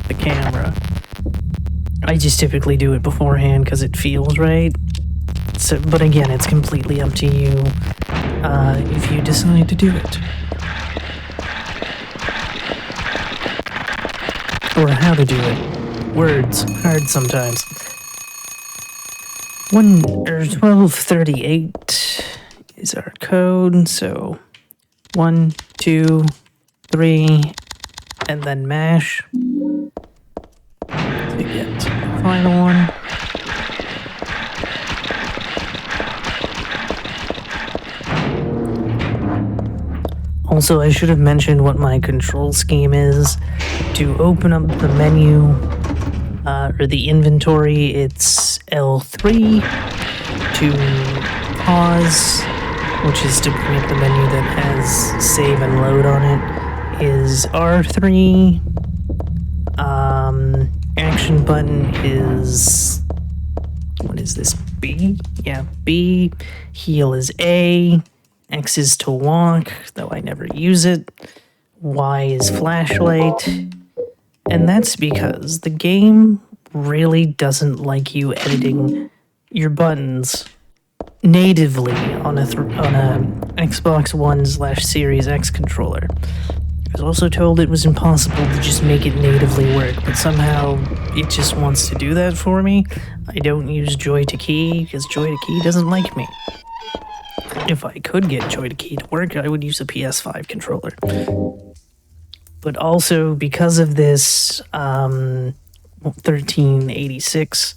the camera. I just typically do it beforehand because it feels right. So, but again, it's completely up to you if you decide to do it. Or how to do it. Words, hard sometimes. 1238 is our code, so 1, 2, 3, and then mash to get the final one. Also, I should have mentioned what my control scheme is. To open up the menu, or the inventory, it's L3. To pause, which is to bring up the menu that has save and load on it, is R3. Action button is... what is this? B? Yeah, B. Heal is A. X is to walk, though I never use it. Y is flashlight. And that's because the game really doesn't like you editing your buttons natively on a Xbox One/Series X controller. I was also told it was impossible to just make it natively work, but somehow it just wants to do that for me. I don't use Joy to Key because Joy to Key doesn't like me. If I could get Joy to Key to work, I would use a PS5 controller. But also, because of this 1386,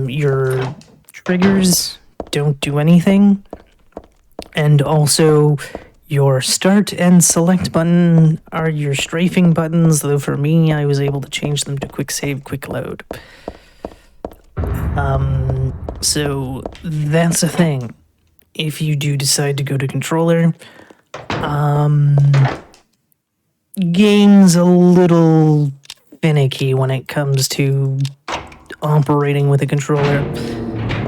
your triggers don't do anything. And also, your start and select button are your strafing buttons, though for me, I was able to change them to quick save, quick load. So that's a thing. If you do decide to go to controller, game's a little finicky when it comes to operating with a controller.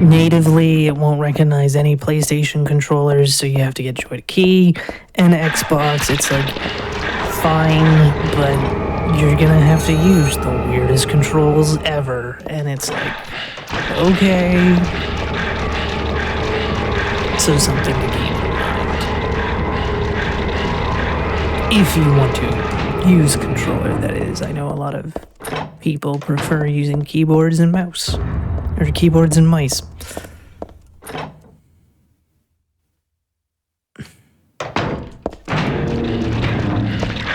Natively, it won't recognize any PlayStation controllers, so you have to get Joy to Key. And Xbox, it's like, fine, but you're gonna have to use the weirdest controls ever. And it's like, okay. So something to keep in mind. If you want to use controller, that is. I know a lot of people prefer using keyboards and mouse. Or keyboards and mice.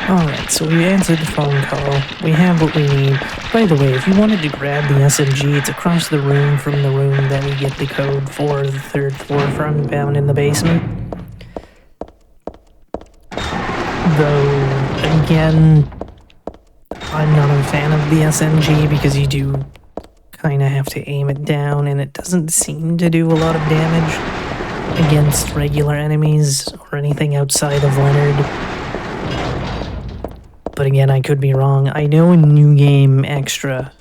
Alright, so we answered the phone call. We have what we need. By the way, if you wanted to grab the SMG, it's across the room from the room that we get the code for the 3rd floor from, down in the basement. Though, again, I'm not a fan of the SMG because you do kind of have to aim it down and it doesn't seem to do a lot of damage. against regular enemies or anything outside of Leonard. But again, I could be wrong. I know in New Game Extra,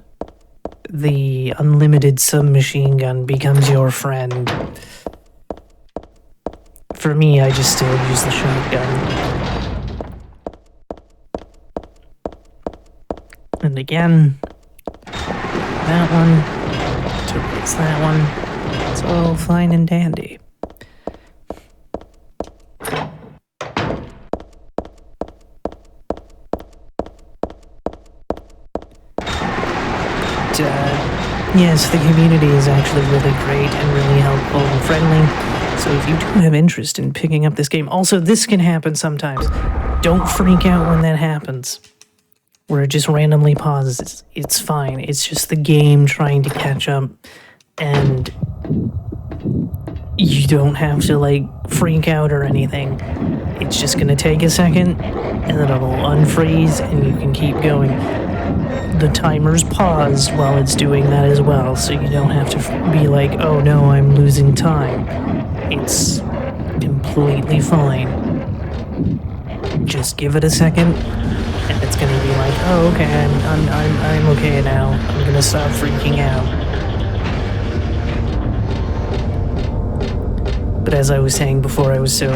the unlimited submachine gun becomes your friend. For me, I just still use the shotgun. And again, that one, to raise that one, it's all fine and dandy. Yes, the community is actually really great and really helpful and friendly. So if you do have interest in picking up this game, also this can happen sometimes. Don't freak out when that happens, where it just randomly pauses. It's fine. It's just the game trying to catch up, and you don't have to like freak out or anything. It's just gonna take a second, and then it'll unfreeze, and you can keep going. The timer's paused while it's doing that as well, so you don't have to be like, oh no, I'm losing time. It's completely fine. Just give it a second, and it's gonna be like, oh okay, I'm okay now. I'm gonna stop freaking out. But as I was saying before, I was so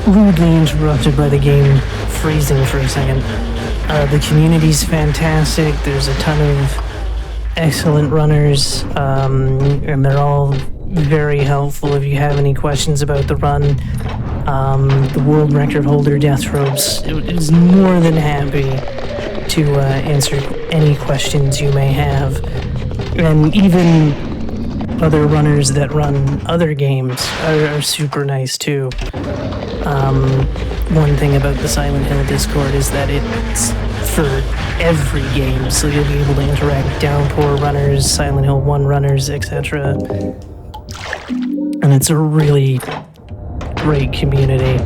rudely interrupted by the game freezing for a second. The community's fantastic. There's a ton of excellent runners, and they're all very helpful if you have any questions about the run. The world record holder, Deathropes, is more than happy to answer any questions you may have. And even other runners that run other games are super nice too. One thing about the Silent Hill Discord is that it's for every game, so you'll be able to interact with Downpour runners, Silent Hill 1 runners, etc. And it's a really great community.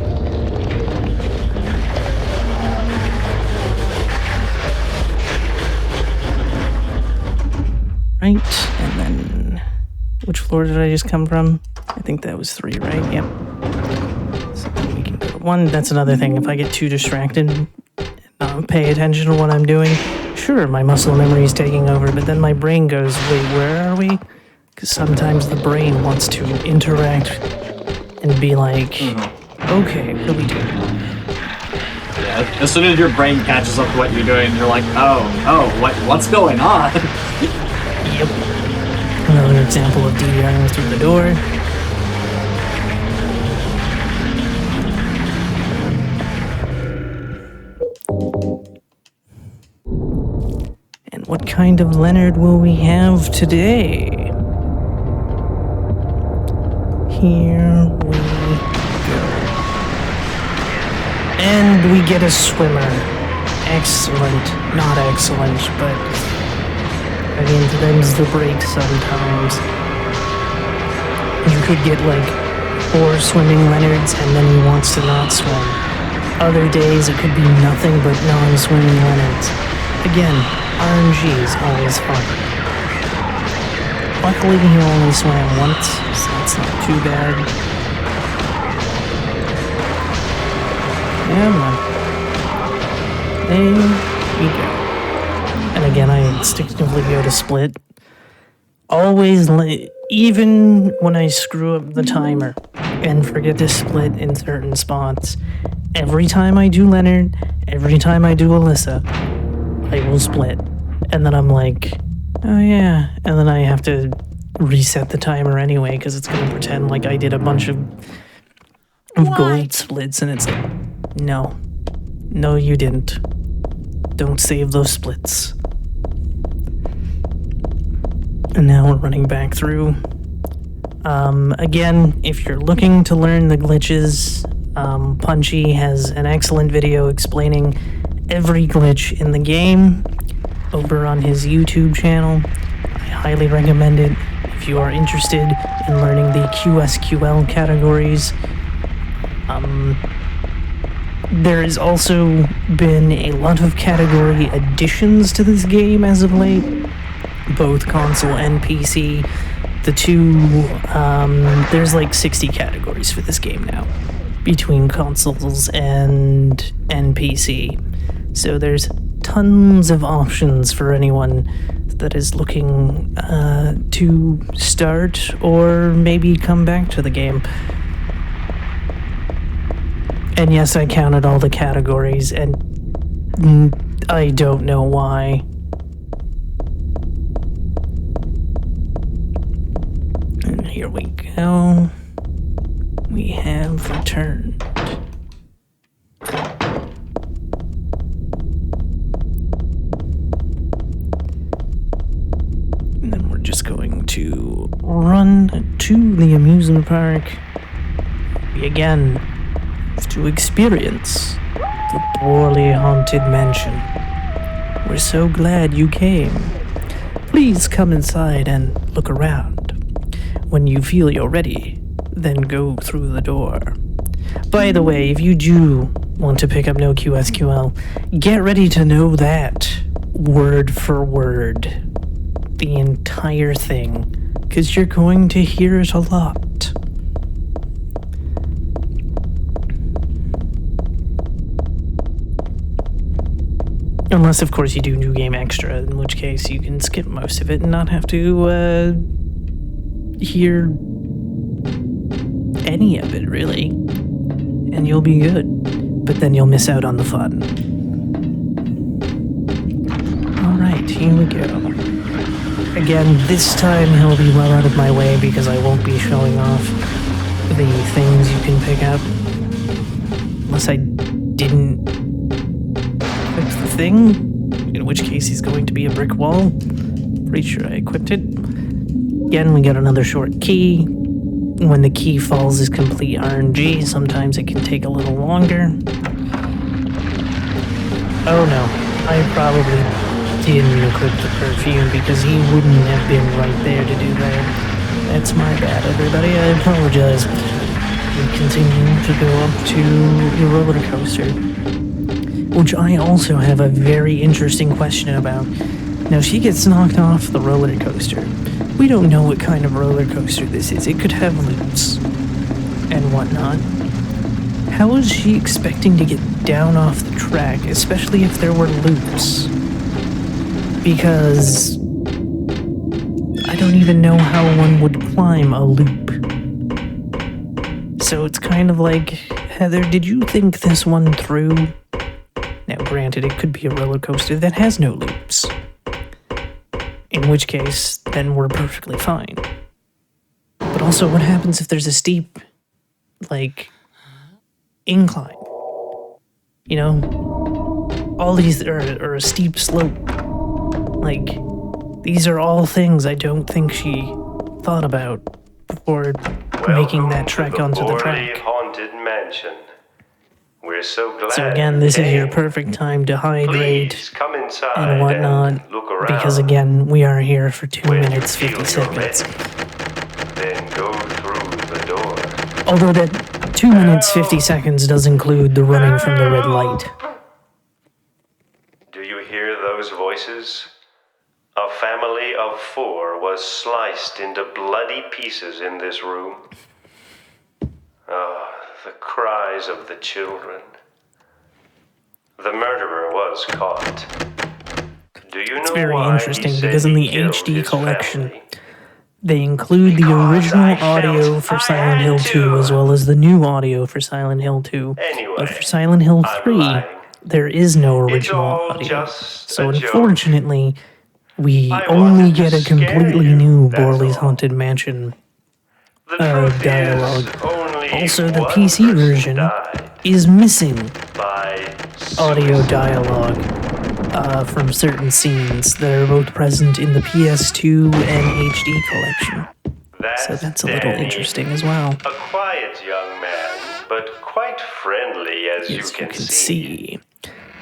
Right, and then which floor did I just come from? I think that was 3, right? Yep. So then we can go to 1. That's another thing. If I get too distracted and not pay attention to what I'm doing, sure, my muscle memory is taking over, but then my brain goes, wait, where are we? Because sometimes the brain wants to interact and be like, okay, what are we doing? Yeah, as soon as your brain catches up to what you're doing, you're like, what's going on? Yep. Another example of DDRing through the door. And what kind of Leonard will we have today? Here we go. And we get a swimmer. Excellent. Not excellent, but I mean, them's the break sometimes. You could get like 4 swimming Leonards and then he wants to not swim. Other days it could be nothing but non-swimming Leonards. Again, RNG is always fun. Luckily he only swam once, so that's not too bad. Yeah, man. There we go. And again, I instinctively go to split. Always, even when I screw up the timer and forget to split in certain spots, every time I do Leonard, every time I do Alyssa, I will split. And then I'm like, oh yeah. And then I have to reset the timer anyway, because it's going to pretend like I did a bunch of gold splits, and it's like, no. No, you didn't. Don't save those splits. And now we're running back through. Again, if you're looking to learn the glitches, Punchy has an excellent video explaining every glitch in the game over on his YouTube channel. I highly recommend it if you are interested in learning the QSQL categories. There has also been a lot of category additions to this game as of late, both console and PC. the two, there's like 60 categories for this game now, between consoles and PC. So there's tons of options for anyone that is looking to start or maybe come back to the game. And yes, I counted all the categories, and I don't know why. And here we go. We have returned. And then we're just going to run to the amusement park again to experience the poorly haunted mansion. We're so glad you came. Please come inside and look around. When you feel you're ready, then go through the door. By the way, if you do want to pick up No QSQL, get ready to know that word for word. The entire thing, because you're going to hear it a lot. Unless, of course, you do New Game Extra, in which case you can skip most of it and not have to hear any of it, really. And you'll be good. But then you'll miss out on the fun. Alright, here we go. Again, this time he'll be well out of my way because I won't be showing off the things you can pick up. Unless I didn't equip the thing, in which case he's going to be a brick wall. Pretty sure I equipped it. Again, we got another short key. When the key falls is complete RNG. Sometimes it can take a little longer. Oh no, I probably didn't equip the perfume because he wouldn't have been right there to do that. That's my bad, everybody. I apologize. We continue to go up to the roller coaster, which I also have a very interesting question about. Now, she gets knocked off the roller coaster. We don't know what kind of roller coaster this is. It could have loops and whatnot. How is she expecting to get down off the track, especially if there were loops? Because I don't even know how one would climb a loop. So it's kind of like, Heather, did you think this one through? Now, granted, it could be a roller coaster that has no loops. In which case, then we're perfectly fine. But also, what happens if there's a steep, like, incline? You know? All these, or a steep slope. Like, these are all things I don't think she thought about before making that trek onto the track. Haunted mansion. We're so glad. So again, this is your perfect time to hydrate come inside and whatnot, look around. because again, we are here for 2 When minutes, you 50 feel you're seconds. ready, then go through the door. Although that 2 minutes, 50 seconds does include the running from the red light. Do you hear those voices? A family of 4 was sliced into bloody pieces in this room. Ah, the cries of the children. The murderer was caught. Do you know Very why interesting he said because in he the killed HD his collection, family? they include the Because original I felt audio for I Silent had Hill 2 to. as well as the new audio for Silent Hill 2. Anyway, But for Silent Hill I'm 3, lying. there is no It's original all audio. just So a joke. unfortunately, we I only wanted to get a scare completely you, new that's Borley's all. Haunted Mansion The truth dialogue. is, only Also, the one PC person version died is missing by audio suicide. dialogue from certain scenes that are both present in the PS2 and HD collection. So that's a little Danny, interesting as well. A quiet young man, but quite friendly as you As can, you can see,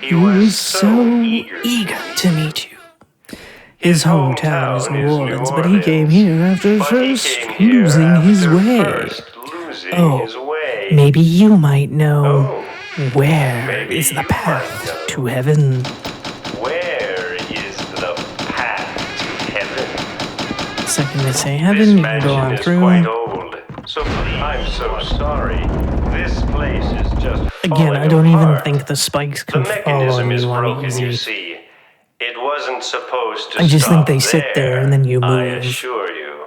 He he was so eager to meet you. His hometown is New Orleans, but he came here after first losing his way. Oh, maybe you might know where maybe is the you path might know. to heaven. Where is the path to heaven? can just say This heaven, you can go mansion on is through. quite old, so please, I'm so sorry. This place is just Again, I don't even think the spikes The can fall mechanism on is you on broken, you easy. see. It wasn't supposed to I just think stop they sit there and then you I move. assure you.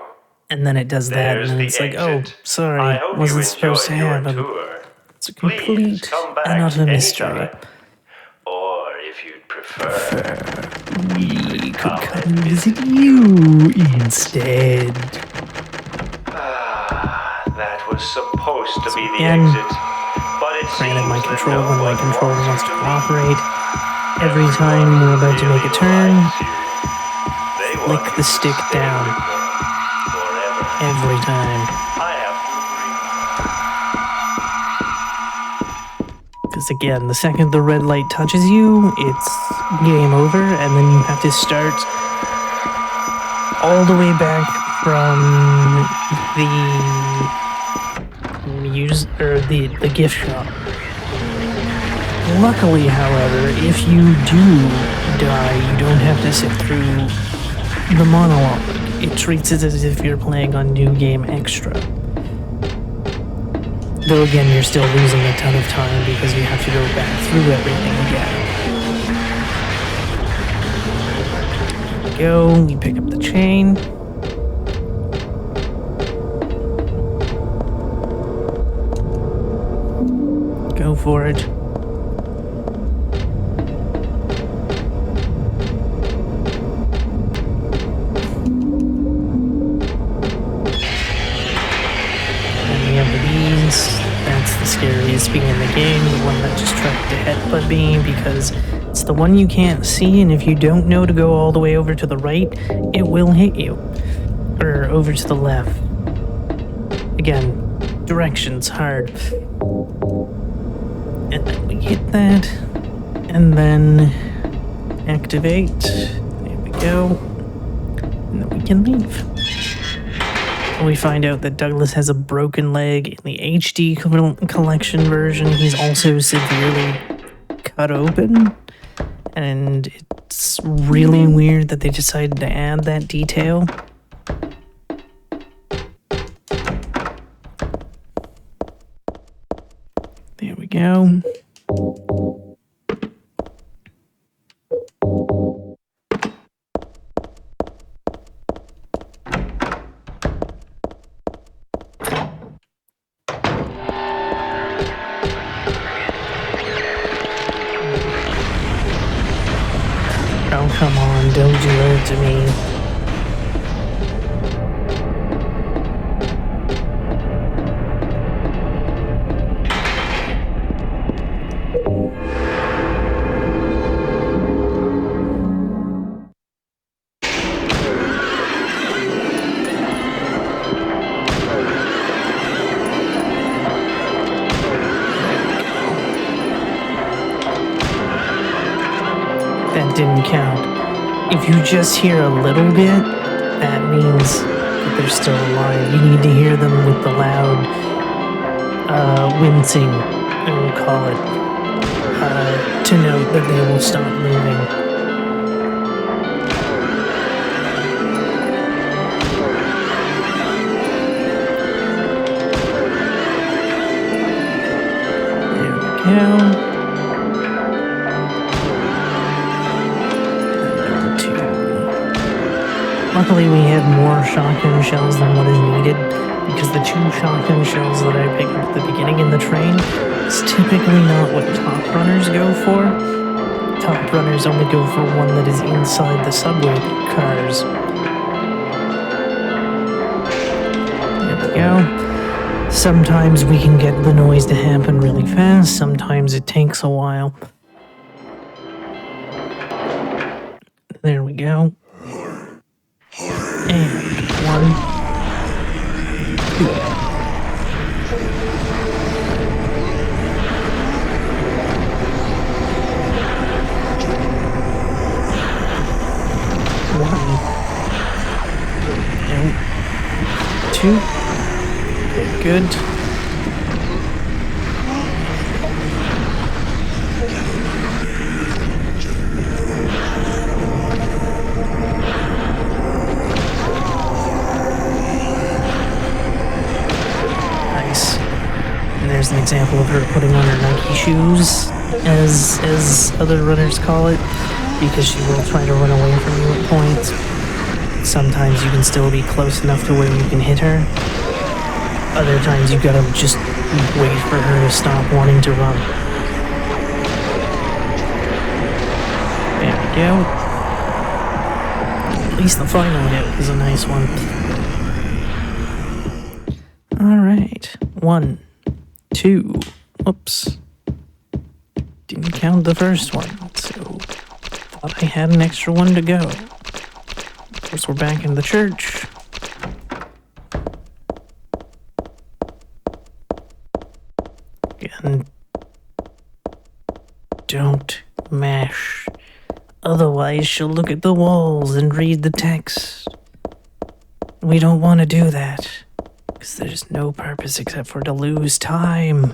And then it does that, and There's then the it's like, exit. oh, sorry, I hope wasn't you supposed to enjoyed your happen. tour. It's a Please complete come back and utter mystery. anytime. Or if you'd prefer, We could come and visit you instead. That was supposed to be the Again, exit. But it granted seems my that controller no when my one controller wants to leave. cooperate. Every time we're about to make a turn, flick the stick down. Every time. Because again, the second the red light touches you, it's game over, and then you have to start all the way back from the gift shop. Luckily, however, if you do die, you don't have to sit through the monologue. It treats it as if you're playing on New Game Extra. Though again, you're still losing a ton of time because you have to go back through everything again. Here we go, we pick up the chain. Go for it. That's the scariest being in the game, the one that just tried to headbutt me, because it's the one you can't see, and if you don't know to go all the way over to the right, it will hit you. Or over to the left. Again, directions hard. And then we hit that, and then activate. There we go. And then we can leave. We find out that Douglas has a broken leg in the HD collection version. He's also severely cut open, and it's really weird that they decided to add that detail. There we go. Oh, come on, don't do that to me. That didn't count. If you just hear a little bit, that means that they're still alive. You need to hear them with the loud wincing, I will call it, to note that they will stop moving. There we go. Luckily, we have more shotgun shells than what is needed, because the 2 shotgun shells that I picked up at the beginning in the train is typically not what top runners go for. Top runners only go for one that is inside the subway cars. There we go. Sometimes we can get the noise to happen really fast, sometimes it takes a while. There we go. And 1, 2. And 2. Good. example of her putting on her Nike shoes, as other runners call it, because she will try to run away from you at points. Sometimes you can still be close enough to where you can hit her. Other times you gotta just wait for her to stop wanting to run. There we go. At least the final hit was a nice one. Alright. 1, 2. Whoops. Didn't count the first one, so thought I had an extra one to go. Of course, we're back in the church. Again, don't mash. Otherwise, she'll look at the walls and read the text. We don't want to do that, because there's no purpose except for to lose time.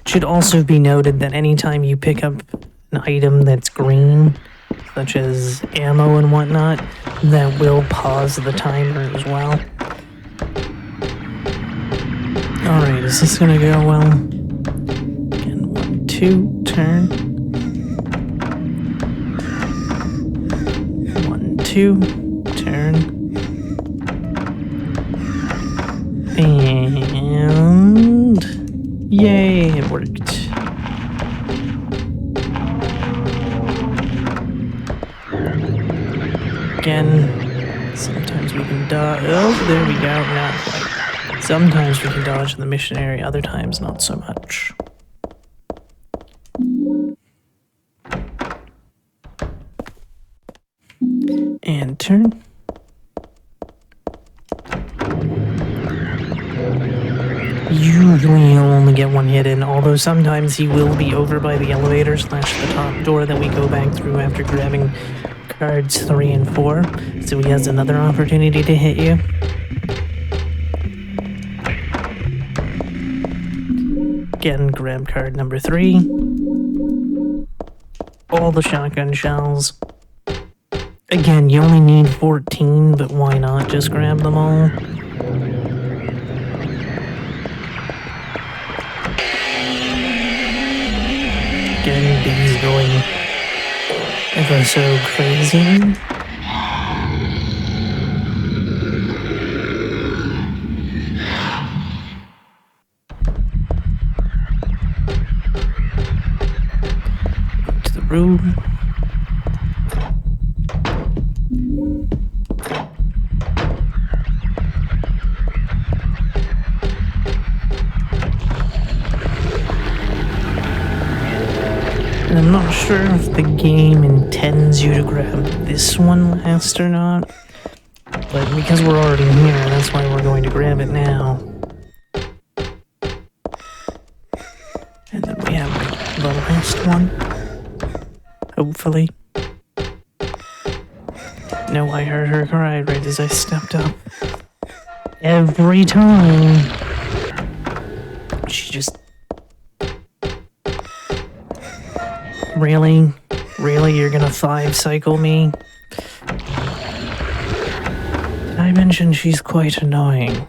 Should also be noted that anytime you pick up an item that's green, such as ammo and whatnot, that will pause the timer as well. Alright, is this gonna go well? Again, 1, 2, turn. 1, 2, turn. And yay, it worked. Again, sometimes we can dodge. Oh, there we go, not quite. Sometimes we can dodge in the missionary, other times not so much. And turn. Usually he'll only get one hit in, although sometimes he will be over by the elevator / the top door that we go back through after grabbing cards 3 and 4, so he has another opportunity to hit you. Again, grab card number 3. All the shotgun shells. Again, you only need 14, but why not just grab them all? Again, Big's going ever so crazy. To the room. And I'm not sure if the game intends you to grab this one last or not, but because we're already here, that's why we're going to grab it now. And then we have the last one, hopefully. No, I heard her cry right as I stepped up. Every time. She just... Really? Really? You're gonna 5-cycle me? Did I mention she's quite annoying?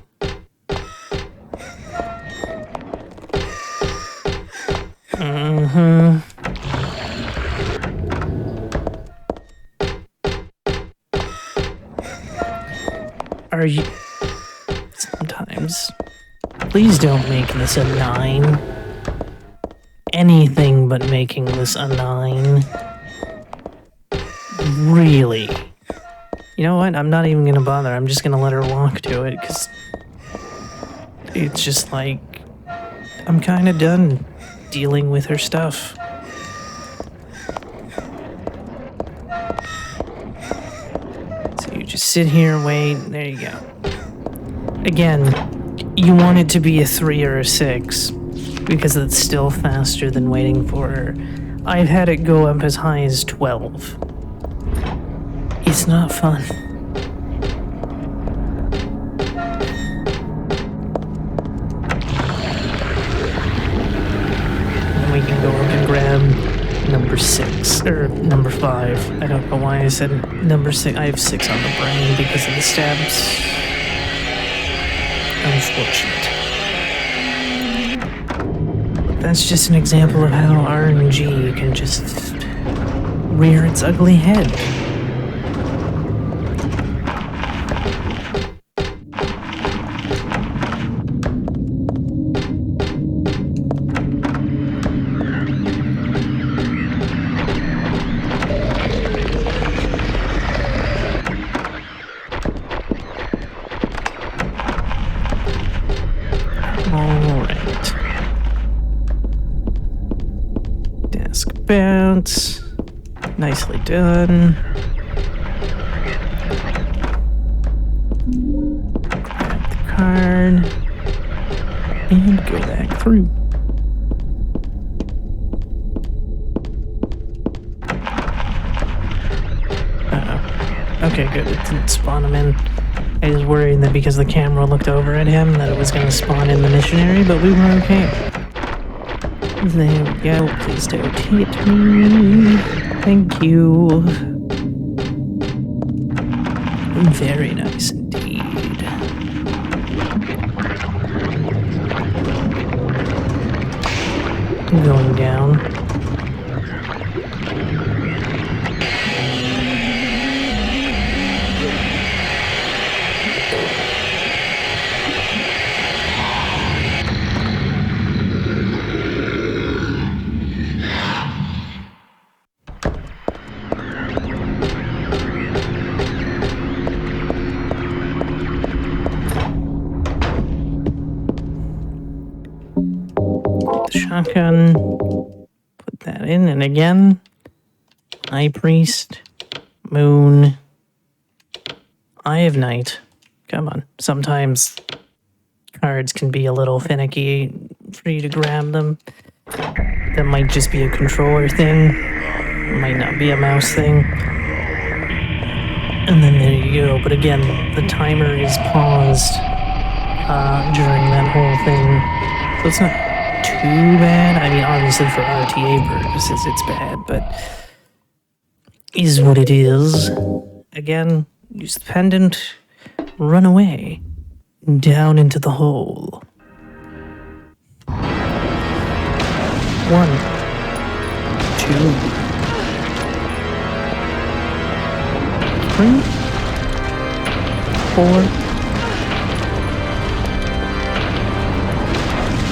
Mm-hmm. Are you... Sometimes. Please don't make this a 9. Anything but making this a 9. Really? You know what? I'm not even gonna bother. I'm just gonna let her walk to it, because it's just like, I'm kind of done dealing with her stuff. So you just sit here and wait. There you go. Again, you want it to be a 3 or a 6. Because it's still faster than waiting for her. I've had it go up as high as 12. It's not fun. Then we can go up and grab number 6. 6, or number 5. I don't know why I said number 6. I have 6 on the brain because of the stabs. Unfortunate. But that's just an example of how RNG can just rear its ugly head. Alright. Desk bounce. Nicely done. Grab the card. And go back through. Uh-oh. Okay, good. It didn't spawn him in. I was worried that because the camera looked over at him that it was going to spawn in the missionary, but we were okay. There we go. Please don't hit me. Thank you. Very nice indeed. Going down. Shotgun, put that in, and again, High Priest, Moon, Eye of Night. Come on, sometimes cards can be a little finicky for you to grab them. That might just be a controller thing, might not be a mouse thing. And then there you go, but again, the timer is paused during that whole thing, so it's not too bad. I mean, obviously for RTA purposes it's bad, but is what it is. Again, use the pendant, run away, down into the hole. 1, 2, 3, 4,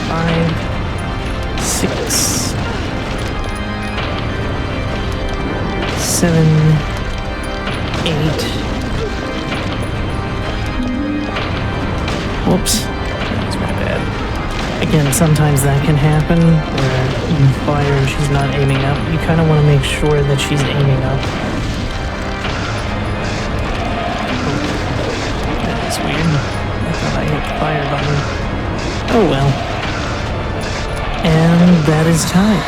5, 6, 7, 8. Whoops. That's my bad. Again, sometimes that can happen where you fire and she's not aiming up. You kind of want to make sure that she's aiming up. That is weird. I thought I hit the fire button. Oh well. And that is time.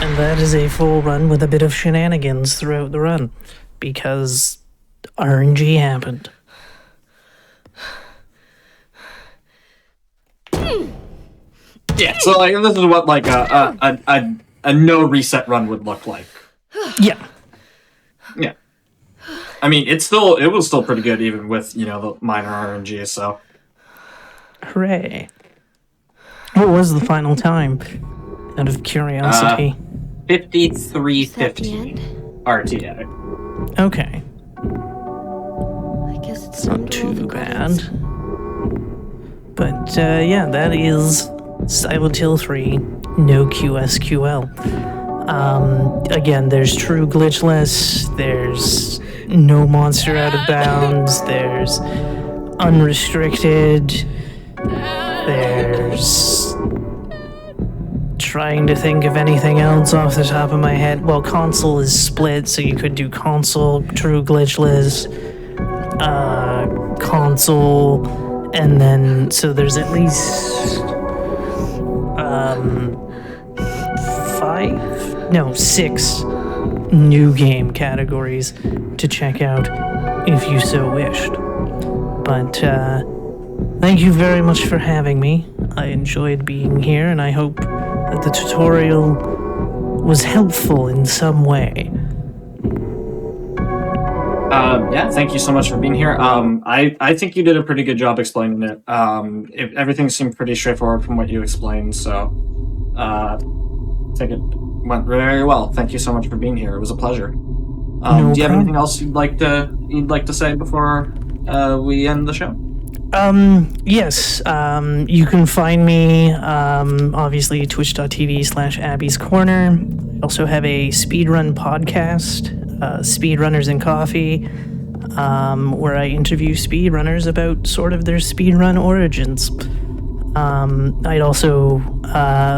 And that is a full run with a bit of shenanigans throughout the run. Because RNG happened. Yeah, so like this is what like a no reset run would look like. Yeah. Yeah. I mean, it was still pretty good even with, you know, the minor RNG, so. Hooray. What was the final time? Out of curiosity. 53:50 RTA. Okay. I guess it's Not too bad. But yeah, that is Silent Hill 3, no QSQL. Again, there's true glitchless, there's no monster out of bounds, there's unrestricted, there's trying to think of anything else off the top of my head. Well, console is split, so you could do console, true glitchless, console, and then, so there's at least 6 new game categories to check out if you so wished. But thank you very much for having me. I enjoyed being here, and I hope that the tutorial was helpful in some way. Yeah, thank you so much for being here. I think you did a pretty good job explaining it. Everything seemed pretty straightforward from what you explained, so I think it went very well. Thank you so much for being here. It was a pleasure. Do you have problem. anything else you'd like to say before we end the show? Yes, you can find me, obviously, twitch.tv/Abby's Corner. I also have a speedrun podcast, Speedrunners and Coffee, where I interview speedrunners about sort of their speedrun origins. I'd also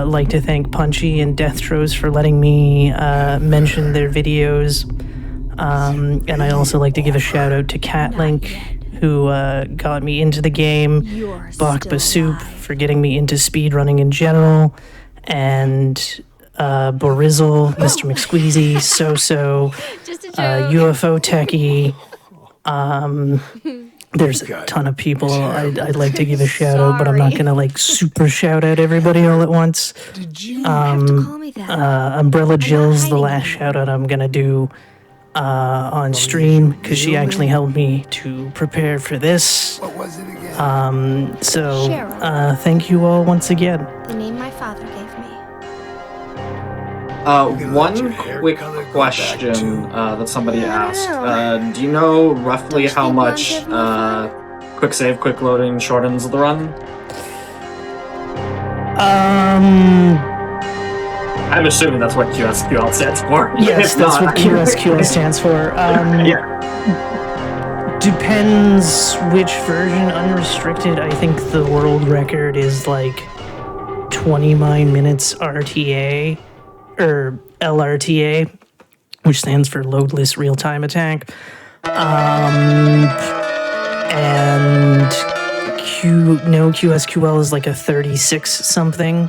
like to thank Punchy and Death Throws for letting me mention their videos. And I also like to give a shout out to Catlink, who got me into the game, Bakba Soup for getting me into speedrunning in general, and Borizzle, Mr. McSqueezy, So-So, UFO Techie. There's a ton of people I'd like to give a shout out, but I'm not gonna like super shout out everybody all at once. Umbrella Jill's the last shout out I'm gonna do on stream because she actually helped me to prepare for this. What was it again? Thank you all once again. The name my father gave me. One quick question that somebody asked. Do you know roughly how much quick save, quick loading shortens the run? I'm assuming that's what QSQL stands for. Yes, If that's not, what QSQL stands for. Yeah. Depends which version. Unrestricted, I think the world record is like 29 minutes RTA, or LRTA, which stands for Loadless Real-Time Attack. And QSQL is like a 36 something.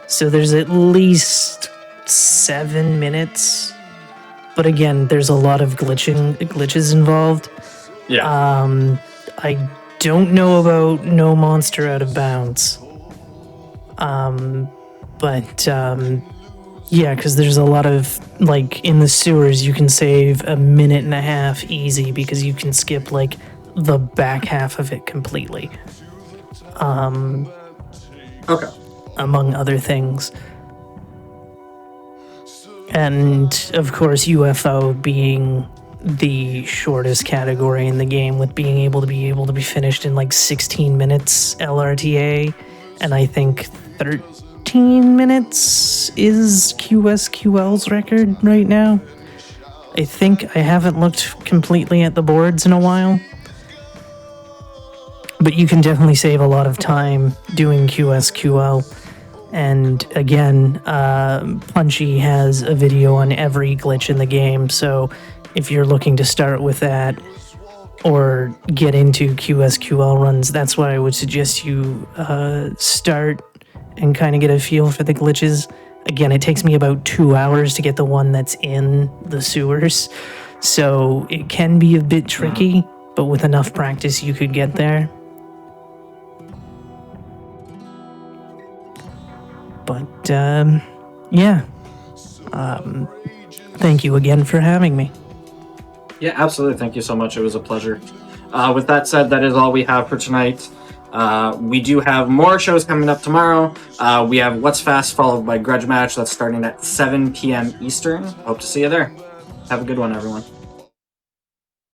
So there's at least 7 minutes. But again, there's a lot of glitches involved. Yeah. I don't know about No Monster Out of Bounds. Yeah, because there's a lot of, like, in the sewers, you can save a minute and a half easy because you can skip, like, the back half of it completely. Okay. Among other things. And, of course, UFO being the shortest category in the game, with being able to be finished in, like, 16 minutes LRTA, and I think 13 minutes is QSQL's record right now. I think I haven't looked completely at the boards in a while. But you can definitely save a lot of time doing QSQL. And again, Punchy has a video on every glitch in the game, so if you're looking to start with that or get into QSQL runs, that's why I would suggest you start and kind of get a feel for the glitches. Again, it takes me about 2 hours to get the one that's in the sewers, so it can be a bit tricky, but with enough practice you could get there. But, yeah. Thank you again for having me. Yeah, absolutely. Thank you so much. It was a pleasure. With that said, that is all we have for tonight. We do have more shows coming up tomorrow. We have What's Fast, followed by Grudge Match. That's starting at 7 p.m. Eastern. Hope to see you there. Have a good one, everyone.